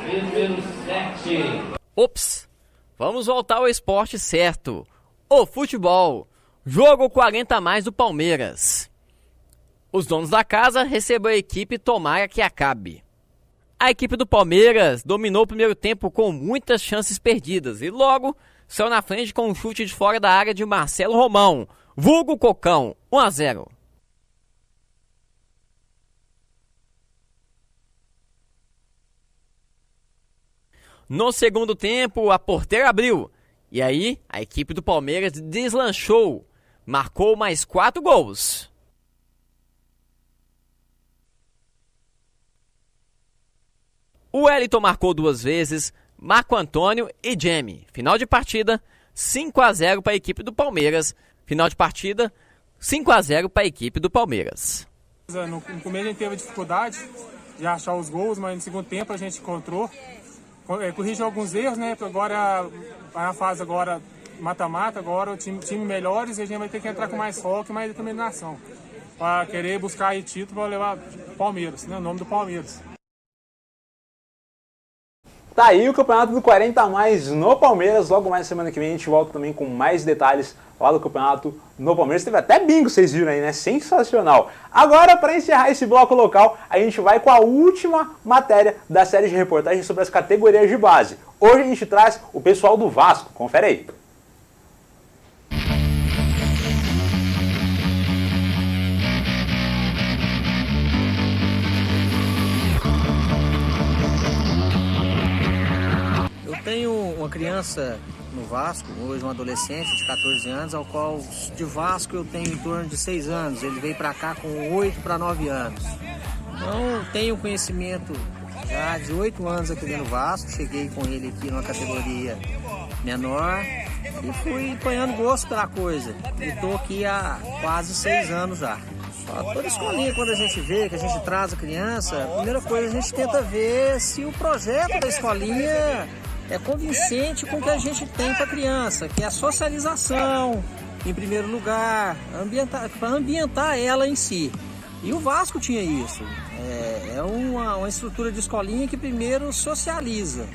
Número 7. Ops, vamos voltar ao esporte certo. O futebol. Jogo 40+ do Palmeiras. Os donos da casa recebem a equipe tomara que acabe. A equipe do Palmeiras dominou o primeiro tempo com muitas chances perdidas e logo saiu na frente com um chute de fora da área de Marcelo Romão. vulgo Cocão, 1-0. No segundo tempo, a porteira abriu. E aí, a equipe do Palmeiras deslanchou. Marcou mais 4 gols. O Wellington marcou 2 vezes, Marco Antônio e Jamie. Final de partida, 5-0 para a equipe do Palmeiras. Final de partida, 5-0 para a equipe do Palmeiras. No começo a gente teve dificuldade de achar os gols, mas no segundo tempo a gente encontrou. Corrigiu alguns erros, né? Agora, a fase agora mata-mata, agora o time melhores e a gente vai ter que entrar com mais foco e mais determinação. Para querer buscar aí título para levar Palmeiras, né? O nome do Palmeiras. Tá aí o Campeonato do 40 a mais no Palmeiras. Logo mais semana que vem a gente volta também com mais detalhes lá do Campeonato no Palmeiras. Teve até bingo, vocês viram aí, né? Sensacional. Agora, para encerrar esse bloco local, a gente vai com a última matéria da série de reportagens sobre as categorias de base. Hoje a gente traz o pessoal do Vasco. Confere aí. Tenho uma criança no Vasco, hoje um adolescente de 14 anos, ao qual de Vasco eu tenho em torno de 6 anos. Ele veio para cá com 8 para 9 anos. Então tenho conhecimento já de 8 anos aqui dentro do Vasco. Cheguei com ele aqui numa categoria menor e fui apanhando gosto pela coisa. E estou aqui há quase 6 anos já. Toda escolinha, quando a gente vê, que a gente traz a criança, a primeira coisa a gente tenta ver se o projeto da escolinha é convincente com o que a gente tem para a criança, que é a socialização, em primeiro lugar, para ambientar ela em si. E o Vasco tinha isso. É uma estrutura de escolinha que primeiro socializa,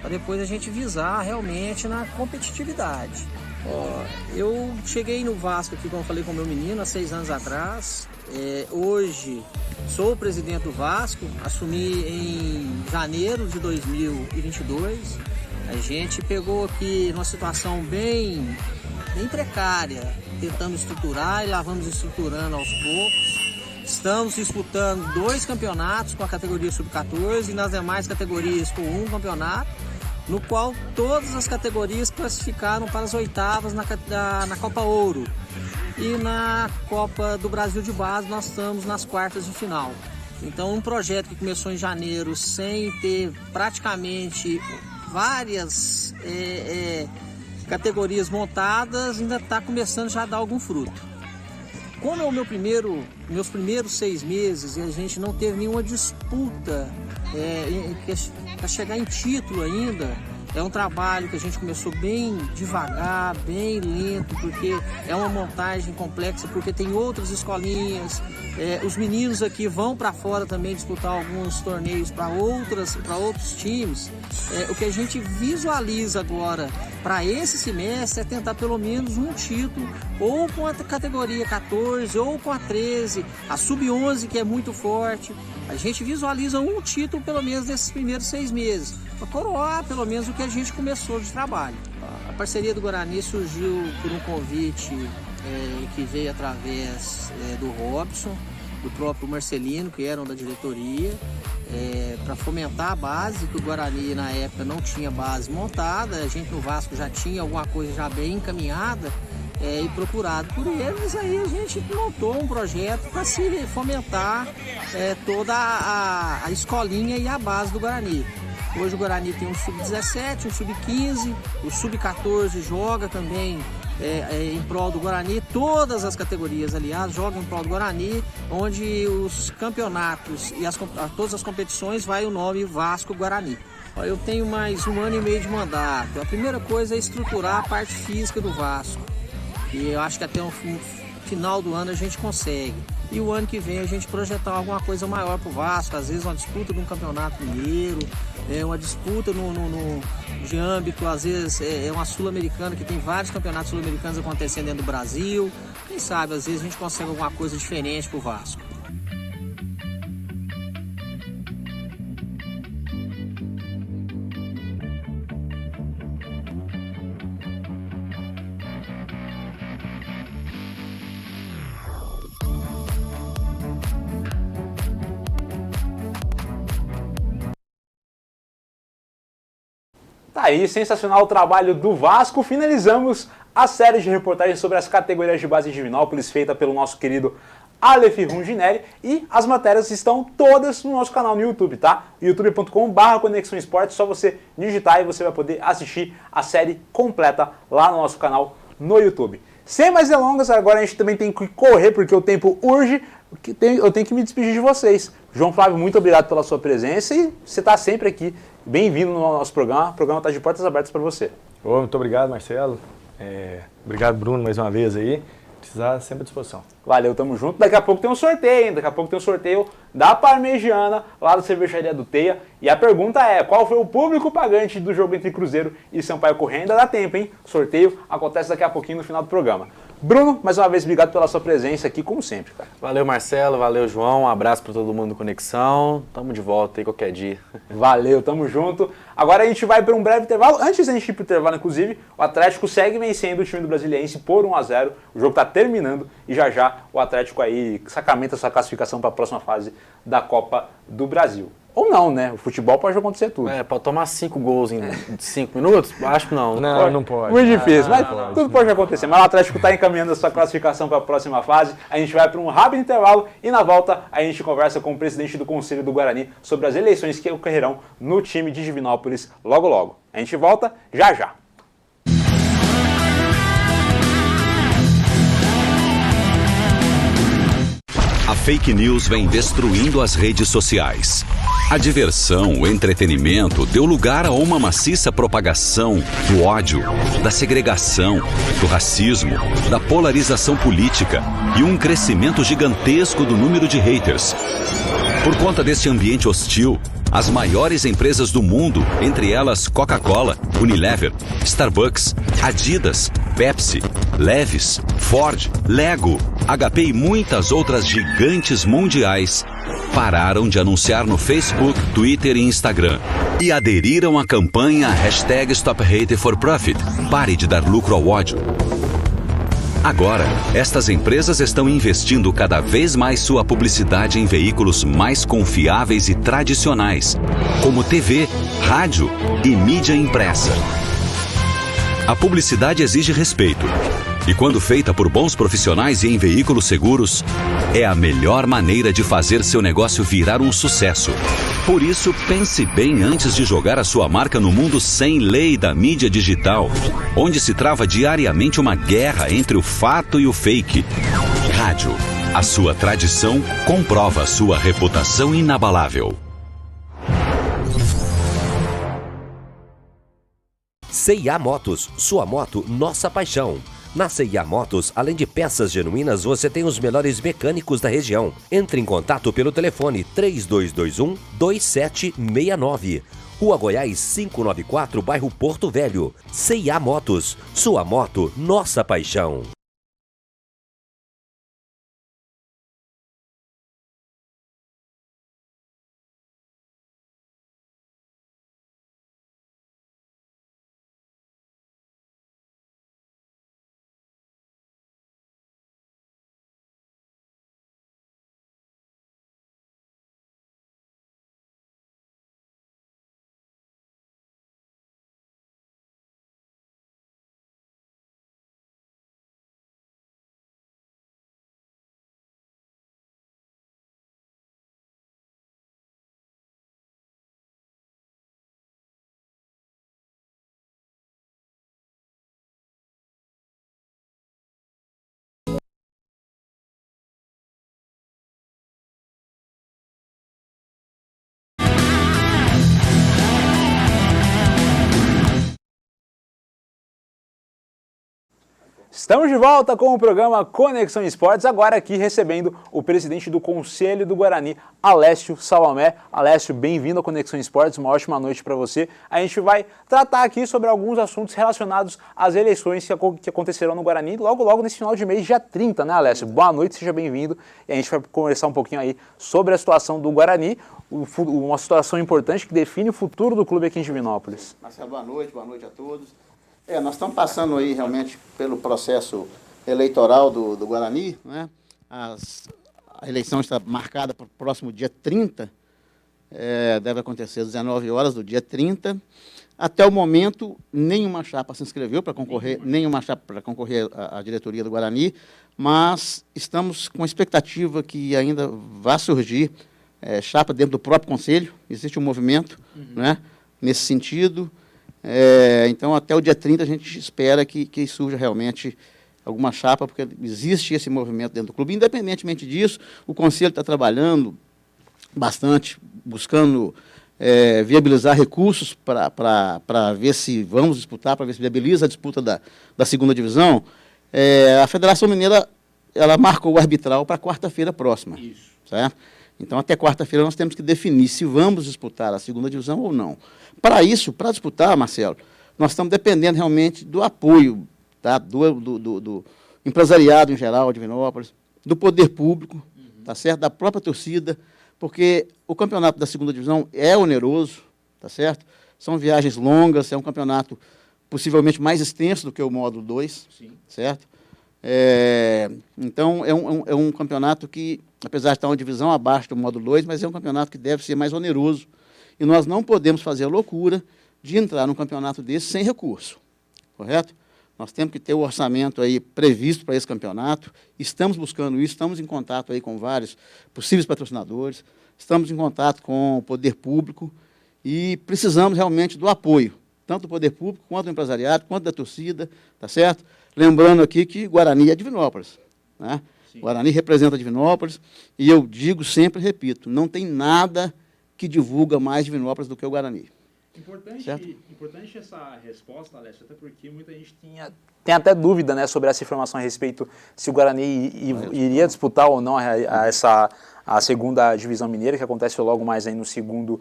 para depois a gente visar realmente na competitividade. Eu cheguei no Vasco aqui, como eu falei com o meu menino, há 6 anos atrás. Hoje sou o presidente do Vasco, assumi em janeiro de 2022. A gente pegou aqui numa situação bem precária, tentando estruturar e lá vamos estruturando aos poucos. Estamos disputando 2 campeonatos com a categoria Sub-14 e nas demais categorias com 1 campeonato, no qual todas as categorias classificaram para as oitavas na Copa Ouro. E na Copa do Brasil de Base nós estamos nas quartas de final. Então um projeto que começou em janeiro sem ter praticamente várias categorias montadas, ainda está começando já a dar algum fruto. Como é o meus primeiros 6 meses e a gente não teve nenhuma disputa para chegar em título ainda, é um trabalho que a gente começou bem devagar, bem lento, porque é uma montagem complexa, porque tem outras escolinhas. Os meninos aqui vão para fora também disputar alguns torneios para outros times. O que a gente visualiza agora para esse semestre é tentar pelo menos um título, ou com a categoria 14, ou com a 13, a Sub-11 que é muito forte. A gente visualiza um título pelo menos nesses primeiros 6 meses, para coroar pelo menos o que a gente começou de trabalho. A parceria do Guarani surgiu por um convite que veio através do Robson, do próprio Marcelino, que eram da diretoria, para fomentar a base, que o Guarani na época não tinha base montada, a gente no Vasco já tinha alguma coisa já bem encaminhada, e procurado por eles, aí a gente montou um projeto para se fomentar toda a escolinha e a base do Guarani. Hoje o Guarani tem um Sub-17, um Sub-15, o Sub-14 joga também em prol do Guarani, todas as categorias, aliás, jogam em prol do Guarani, onde os campeonatos e todas as competições vai o nome Vasco Guarani. Eu tenho mais 1 ano e meio de mandato. A primeira coisa é estruturar a parte física do Vasco, e eu acho que até o final do ano a gente consegue. E o ano que vem a gente projetar alguma coisa maior para o Vasco, às vezes uma disputa de um campeonato mineiro, uma disputa de âmbito, às vezes é uma sul-americana, que tem vários campeonatos sul-americanos acontecendo dentro do Brasil. Quem sabe, às vezes a gente consegue alguma coisa diferente para o Vasco. Tá aí, sensacional o trabalho do Vasco. Finalizamos a série de reportagens sobre as categorias de base de Divinópolis, feita pelo nosso querido Aleph Runginelli, e as matérias estão todas no nosso canal no YouTube, tá? youtube.com/Conexão Esportes, só você digitar e você vai poder assistir a série completa lá no nosso canal no YouTube. Sem mais delongas, agora a gente também tem que correr porque o tempo urge, eu tenho que me despedir de vocês. João Flávio, muito obrigado pela sua presença e você está sempre aqui, bem-vindo no nosso programa, o programa está de portas abertas para você. Muito obrigado, Marcelo, obrigado, Bruno, mais uma vez aí. Precisar, sempre à disposição. Valeu, tamo junto. Daqui a pouco tem um sorteio, hein? Daqui a pouco tem um sorteio da Parmegiana, lá da Cervejaria do Teia. E a pergunta é, qual foi o público pagante do jogo entre Cruzeiro e Sampaio Corrêa? Ainda dá tempo, hein? O sorteio acontece daqui a pouquinho no final do programa. Bruno, mais uma vez, obrigado pela sua presença aqui, como sempre, cara. Valeu, Marcelo, valeu, João, um abraço para todo mundo do Conexão, tamo de volta aí qualquer dia. Valeu, tamo junto. Agora a gente vai para um breve intervalo. Antes da gente ir pro intervalo, inclusive, o Atlético segue vencendo o time do Brasiliense por 1-0. O jogo tá terminando e já o Atlético aí sacramenta sua classificação para a próxima fase da Copa do Brasil. Ou não, né? O futebol pode acontecer tudo. Pode tomar 5 gols em 5 minutos? Acho que não. Não pode. Muito difícil, mas tudo pode acontecer. Mas o Atlético está encaminhando a sua classificação para a próxima fase. A gente vai para um rápido intervalo e na volta a gente conversa com o presidente do Conselho do Guarani sobre as eleições que ocorrerão no time de Divinópolis logo logo. A gente volta já. A fake news vem destruindo as redes sociais. A diversão, o entretenimento deu lugar a uma maciça propagação do ódio, da segregação, do racismo, da polarização política e um crescimento gigantesco do número de haters. Por conta deste ambiente hostil, as maiores empresas do mundo, entre elas Coca-Cola, Unilever, Starbucks, Adidas, Pepsi, Levi's, Ford, Lego, HP e muitas outras gigantes mundiais, pararam de anunciar no Facebook, Twitter e Instagram e aderiram à campanha #StopHateForProfit. Pare de dar lucro ao ódio. Agora, estas empresas estão investindo cada vez mais sua publicidade em veículos mais confiáveis e tradicionais, como TV, rádio e mídia impressa. A publicidade exige respeito. E quando feita por bons profissionais e em veículos seguros, é a melhor maneira de fazer seu negócio virar um sucesso. Por isso, pense bem antes de jogar a sua marca no mundo sem lei da mídia digital, onde se trava diariamente uma guerra entre o fato e o fake. Rádio. A sua tradição comprova sua reputação inabalável. C&A Motos, sua moto, nossa paixão. Na C&A Motos, além de peças genuínas, você tem os melhores mecânicos da região. Entre em contato pelo telefone 3221-2769. Rua Goiás 594, bairro Porto Velho. C&A Motos, sua moto, nossa paixão. Estamos de volta com o programa Conexão Esportes, agora aqui recebendo o presidente do Conselho do Guarani, Alessio Salomé. Alessio, bem-vindo ao Conexão Esportes, uma ótima noite para você. A gente vai tratar aqui sobre alguns assuntos relacionados às eleições que acontecerão no Guarani logo nesse final de mês, dia 30, né, Alessio? Boa noite, seja bem-vindo. E a gente vai conversar um pouquinho aí sobre a situação do Guarani, uma situação importante que define o futuro do clube aqui em Divinópolis. Marcelo, boa noite a todos. Nós estamos passando aí realmente pelo processo eleitoral do Guarani, né? A eleição está marcada para o próximo dia 30 deve acontecer às 19 horas do dia 30. Até o momento, nenhuma chapa se inscreveu para concorrer, à diretoria do Guarani, mas estamos com a expectativa que ainda vai surgir chapa dentro do próprio conselho. Existe um movimento, né, nesse sentido. Então, até o dia 30, a gente espera que surja realmente alguma chapa, porque existe esse movimento dentro do clube. Independentemente disso, o conselho está trabalhando bastante, buscando viabilizar recursos para ver se vamos disputar, para ver se viabiliza a disputa da segunda divisão. A Federação Mineira, ela marcou o arbitral para quarta-feira próxima. Isso. Certo? Então, até quarta-feira, nós temos que definir se vamos disputar a segunda divisão ou não. Para isso, para disputar, Marcelo, nós estamos dependendo realmente do apoio, tá? do empresariado em geral de Divinópolis, do poder público, tá certo? Da própria torcida, porque o campeonato da segunda divisão é oneroso, tá certo? São viagens longas, é um campeonato possivelmente mais extenso do que o módulo 2, sim, certo? Então, é um campeonato que, apesar de estar uma divisão abaixo do módulo 2, mas é um campeonato que deve ser mais oneroso. E nós não podemos fazer a loucura de entrar num campeonato desse sem recurso, correto? Nós temos que ter o orçamento aí previsto para esse campeonato. Estamos buscando isso, estamos em contato aí com vários possíveis patrocinadores, estamos em contato com o poder público e precisamos realmente do apoio, tanto do poder público, quanto do empresariado, quanto da torcida, tá certo? Lembrando aqui que Guarani é Divinópolis, né? Guarani representa Divinópolis e eu digo sempre, repito, não tem nada que divulga mais Divinópolis do que o Guarani. Importante essa resposta, Alessio, até porque muita gente tem até dúvida, né, sobre essa informação a respeito se o Guarani iria disputar ou não a segunda divisão mineira, que acontece logo mais aí no segundo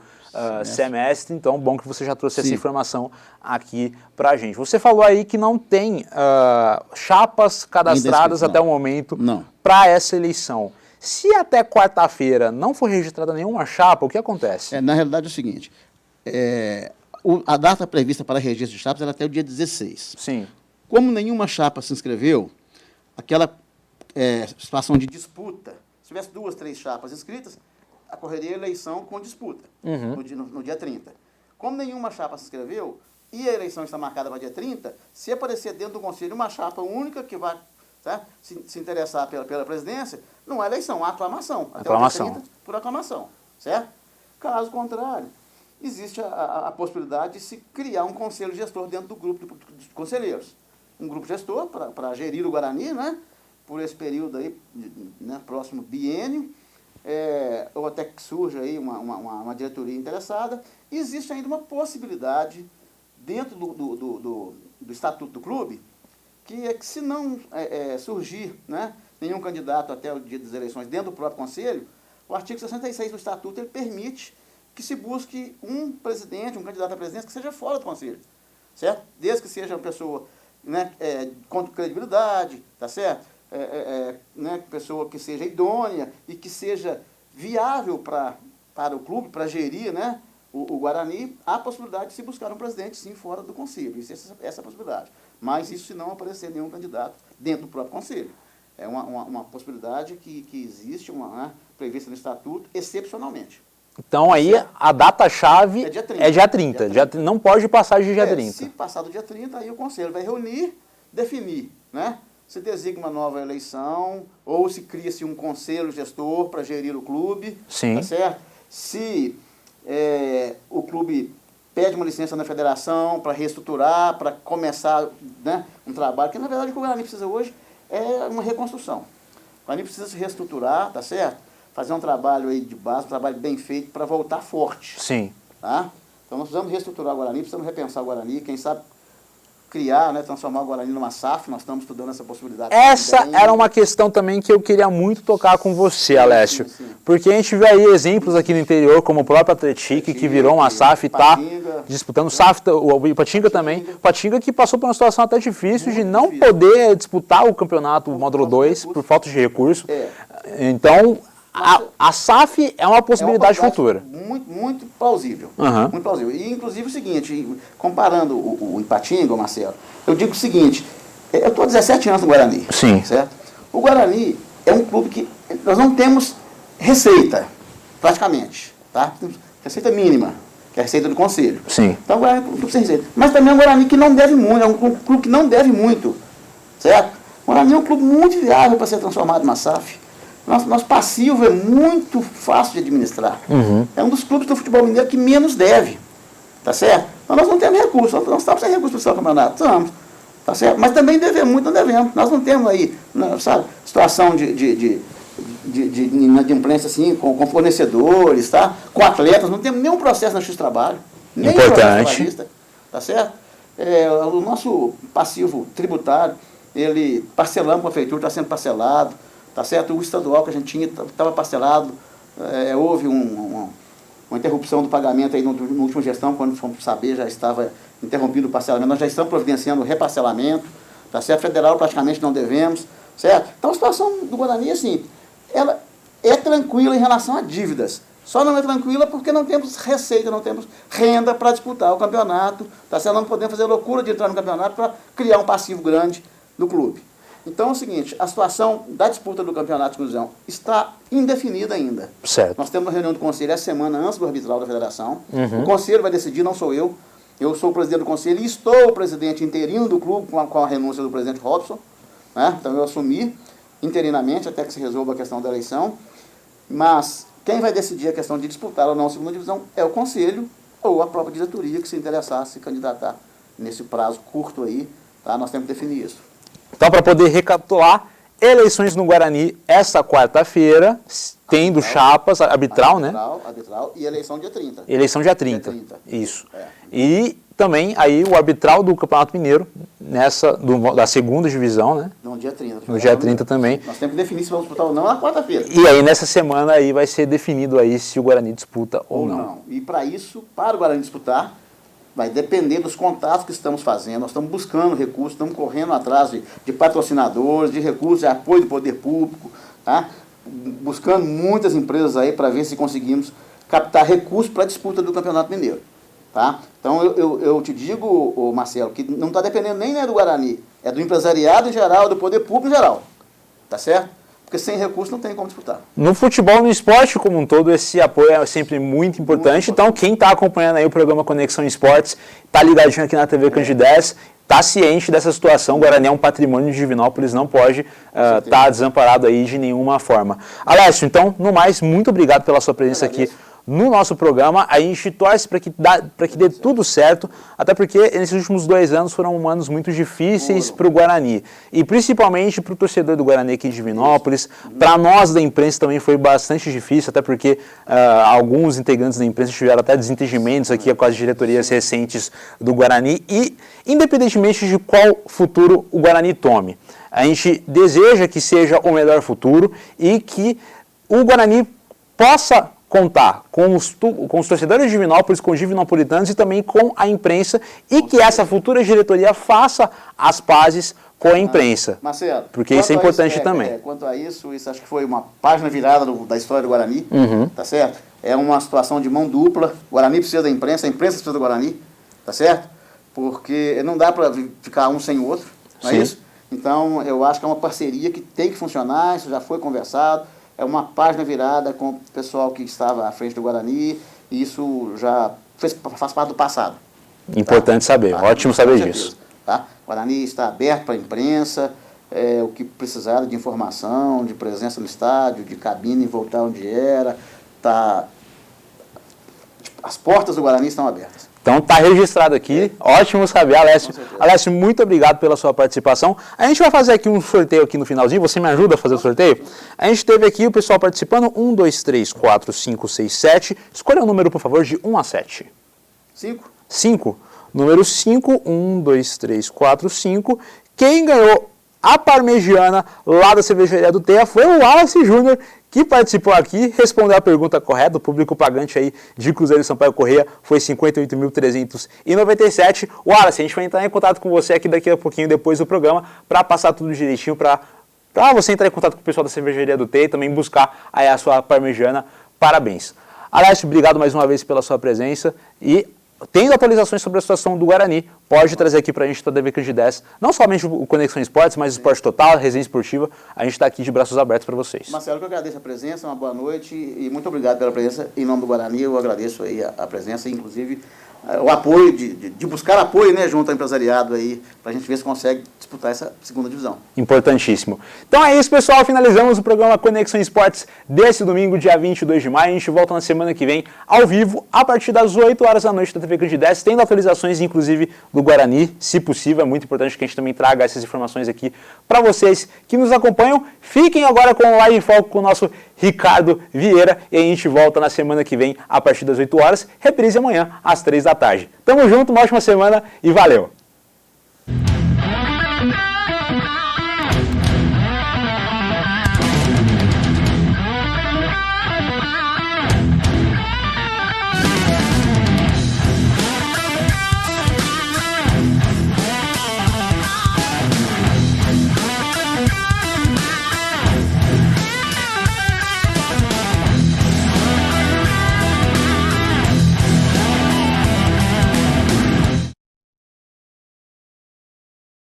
semestre. Então, bom que você já trouxe essa informação aqui para a gente. Você falou aí que não tem chapas cadastradas até o momento para essa eleição. Se até quarta-feira não for registrada nenhuma chapa, o que acontece? Na realidade é o seguinte, a data prevista para registro de chapas era até o dia 16. Sim. Como nenhuma chapa se inscreveu, aquela situação de disputa, se tivesse 2, 3 chapas inscritas, ocorreria a eleição com disputa, no dia 30. Como nenhuma chapa se inscreveu e a eleição está marcada para dia 30, se aparecer dentro do conselho uma chapa única que vai se interessar pela presidência, não é eleição, é aclamação. Até o dia 30, por aclamação, certo? Caso contrário, existe a possibilidade de se criar um conselho gestor dentro do grupo de conselheiros. Um grupo gestor para gerir o Guarani, né, por esse período aí, né, próximo biênio, ou até que surja aí uma diretoria interessada. Existe ainda uma possibilidade dentro do estatuto do clube, que se não surgir, né, nenhum candidato até o dia das eleições dentro do próprio conselho, o artigo 66 do estatuto ele permite que se busque um presidente, um candidato à presidência que seja fora do conselho, certo? Desde que seja uma pessoa, né, com credibilidade, tá certo? Né, pessoa que seja idônea e que seja viável para o clube, para gerir, né, o Guarani, há a possibilidade de se buscar um presidente, sim, fora do conselho. Essa é a possibilidade. Mas isso se não aparecer nenhum candidato dentro do próprio conselho. É uma possibilidade que existe, prevista no estatuto, excepcionalmente. Então, aí, a data-chave é dia 30. Não pode passar de dia 30. Se passar do dia 30, aí o Conselho vai reunir, definir, né? Se designa uma nova eleição, ou se cria-se um conselho gestor para gerir o clube. Sim. Tá certo? Se o clube pede uma licença na federação para reestruturar, para começar, né, um trabalho, que na verdade o que o Guarani precisa hoje é uma reconstrução. O Guarani precisa se reestruturar, tá certo? Fazer um trabalho aí de base, um trabalho bem feito para voltar forte. Sim. Tá? Então nós precisamos reestruturar o Guarani, precisamos repensar o Guarani, quem sabe criar, né, transformar o Guarani numa SAF, nós estamos estudando essa possibilidade. Essa era uma questão também que eu queria muito tocar com você, Alessio. Sim. Porque a gente vê aí exemplos aqui no interior, como o próprio Atletique, que virou uma SAF e está disputando SAF, o Ipatinga também. O Ipatinga que passou por uma situação até difícil de não poder disputar o campeonato módulo 2 por falta de recurso. Então, a SAF é uma possibilidade futura. Muito plausível. Muito plausível. E, inclusive, o seguinte, comparando o Ipatinga, o Marcelo, eu digo o seguinte, eu estou há 17 anos no Guarani. Sim. Certo? O Guarani é um clube que nós não temos receita, praticamente. Tá? receita mínima, que é a receita do conselho. Sim. Então, é um clube sem receita. Mas também é um Guarani que não deve muito, é um clube que não deve muito, certo? O Guarani é um clube muito viável para ser transformado em uma SAF. Nosso passivo é muito fácil de administrar. É um dos clubes do futebol mineiro que menos deve, tá certo? Então nós não temos recursos, nós estamos sem recursos para o campeonato, estamos, tá certo? Mas também devemos muito, não devemos. Nós não temos aí, sabe, situação de imprensa assim, com fornecedores, tá? Com atletas, não temos nenhum processo na X-Trabalho, nem processo trabalhista, tá certo? O nosso passivo tributário, ele parcelamos com a prefeitura, está sendo parcelado, tá certo? O estadual que a gente tinha estava parcelado, houve uma interrupção do pagamento aí na última gestão, quando fomos saber, já estava interrompido o parcelamento, nós já estamos providenciando o reparcelamento, tá certo? Federal praticamente não devemos, certo? Então a situação do Guarani, assim, ela é tranquila em relação a dívidas, só não é tranquila porque não temos receita, não temos renda para disputar o campeonato, tá certo? Não podemos fazer loucura de entrar no campeonato para criar um passivo grande do clube. Então é o seguinte, a situação da disputa do campeonato de exclusão está indefinida ainda. Certo. Nós temos uma reunião do conselho essa semana antes do arbitral da federação. O conselho vai decidir, não sou eu. Eu sou o presidente do conselho e estou o presidente interino do clube com a renúncia do presidente Robson. Né? Então eu assumi interinamente até que se resolva a questão da eleição. Mas quem vai decidir a questão de disputar ou não a segunda divisão é o conselho ou a própria diretoria que se interessasse se candidatar nesse prazo curto aí. Tá? Nós temos que definir isso. Então, para poder recapitular, eleições no Guarani esta quarta-feira, tendo chapas, arbitral, né? Arbitral e eleição dia 30. Eleição dia 30. Isso. E também aí o arbitral do Campeonato Mineiro, da segunda divisão, né? No dia 30. No dia 30 também. Nós temos que definir se vamos disputar ou não na quarta-feira. E aí nessa semana aí vai ser definido aí se o Guarani disputa ou não. E para isso, para o Guarani disputar, vai depender dos contatos que estamos fazendo. Nós estamos buscando recursos, estamos correndo atrás de patrocinadores, de recursos de apoio do poder público, tá? Buscando muitas empresas aí para ver se conseguimos captar recursos para a disputa do Campeonato Mineiro. Tá? Então eu te digo, Marcelo, que não está dependendo nem do Guarani, é do empresariado em geral, do poder público em geral. Tá certo? Porque sem recursos não tem como disputar. No futebol, no esporte como um todo, esse apoio é sempre muito importante. Então, quem está acompanhando aí o programa Conexão Esportes, está ligadinho aqui na TV Candidez, está ciente dessa situação. O Guarani é um patrimônio de Divinópolis, não pode estar desamparado aí de nenhuma forma. Alessio, então, no mais, muito obrigado pela sua presença aqui no nosso programa. A gente torce para que dê tudo certo, até porque nesses últimos 2 anos foram anos muito difíceis para o Guarani, e principalmente para o torcedor do Guarani aqui de Divinópolis. Para nós da imprensa também foi bastante difícil, até porque alguns integrantes da imprensa tiveram até desentendimentos aqui com as diretorias recentes do Guarani, e independentemente de qual futuro o Guarani tome, a gente deseja que seja o melhor futuro e que o Guarani possa contar com os torcedores de Divinópolis, com os divinopolitanos e também com a imprensa, e que essa futura diretoria faça as pazes com a imprensa. Marcelo, porque isso é importante também. Quanto a isso acho que foi uma página virada da história do Guarani, tá certo? É uma situação de mão dupla. O Guarani precisa da imprensa, a imprensa precisa do Guarani, tá certo? Porque não dá para ficar um sem o outro, não é isso? Então, eu acho que é uma parceria que tem que funcionar, isso já foi conversado. É uma página virada com o pessoal que estava à frente do Guarani, e isso já faz parte do passado. Importante saber, ótimo saber disso. Tá? O Guarani está aberto para a imprensa, o que precisar de informação, de presença no estádio, de cabine, voltar onde era, as portas do Guarani estão abertas. Então está registrado aqui, ótimo saber, Alessio. Alessio, muito obrigado pela sua participação. A gente vai fazer aqui um sorteio aqui no finalzinho, você me ajuda a fazer o sorteio? A gente teve aqui o pessoal participando, 1, 2, 3, 4, 5, 6, 7. Escolha um número, por favor, de 1 a 7. 5. 5. Número 5, 1, 2, 3, 4, 5. Quem ganhou a parmegiana lá da cervejaria do Teia foi o Wallace Júnior, que participou aqui, respondeu a pergunta correta. O público pagante aí de Cruzeiro e Sampaio Corrêa foi 58.397. Wallace, a gente vai entrar em contato com você aqui daqui a pouquinho, depois do programa, para passar tudo direitinho, para você entrar em contato com o pessoal da cervejaria do Teia e também buscar aí a sua parmegiana. Parabéns. Alessio, obrigado mais uma vez pela sua presença e tendo atualizações sobre a situação do Guarani, pode trazer aqui para a gente toda a TV de 10, não somente o Conexão Esportes, mas o Esporte Total, a Resenha Esportiva, a gente está aqui de braços abertos para vocês. Marcelo, eu agradeço a presença, uma boa noite e muito obrigado pela presença. Em nome do Guarani, eu agradeço aí a presença, inclusive o apoio, de buscar apoio, né, junto ao empresariado aí, para a gente ver se consegue disputar essa segunda divisão. Importantíssimo. Então é isso, pessoal. Finalizamos o programa Conexão Esportes desse domingo, dia 22 de maio. A gente volta na semana que vem, ao vivo, a partir das 8 horas da noite da TV Grande 10, tendo atualizações, inclusive, do Guarani, se possível. É muito importante que a gente também traga essas informações aqui para vocês que nos acompanham. Fiquem agora com o Live em Foco com o nosso Ricardo Vieira e a gente volta na semana que vem, a partir das 8 horas, reprise amanhã, às 3 da tarde. Tamo junto, uma ótima semana e valeu!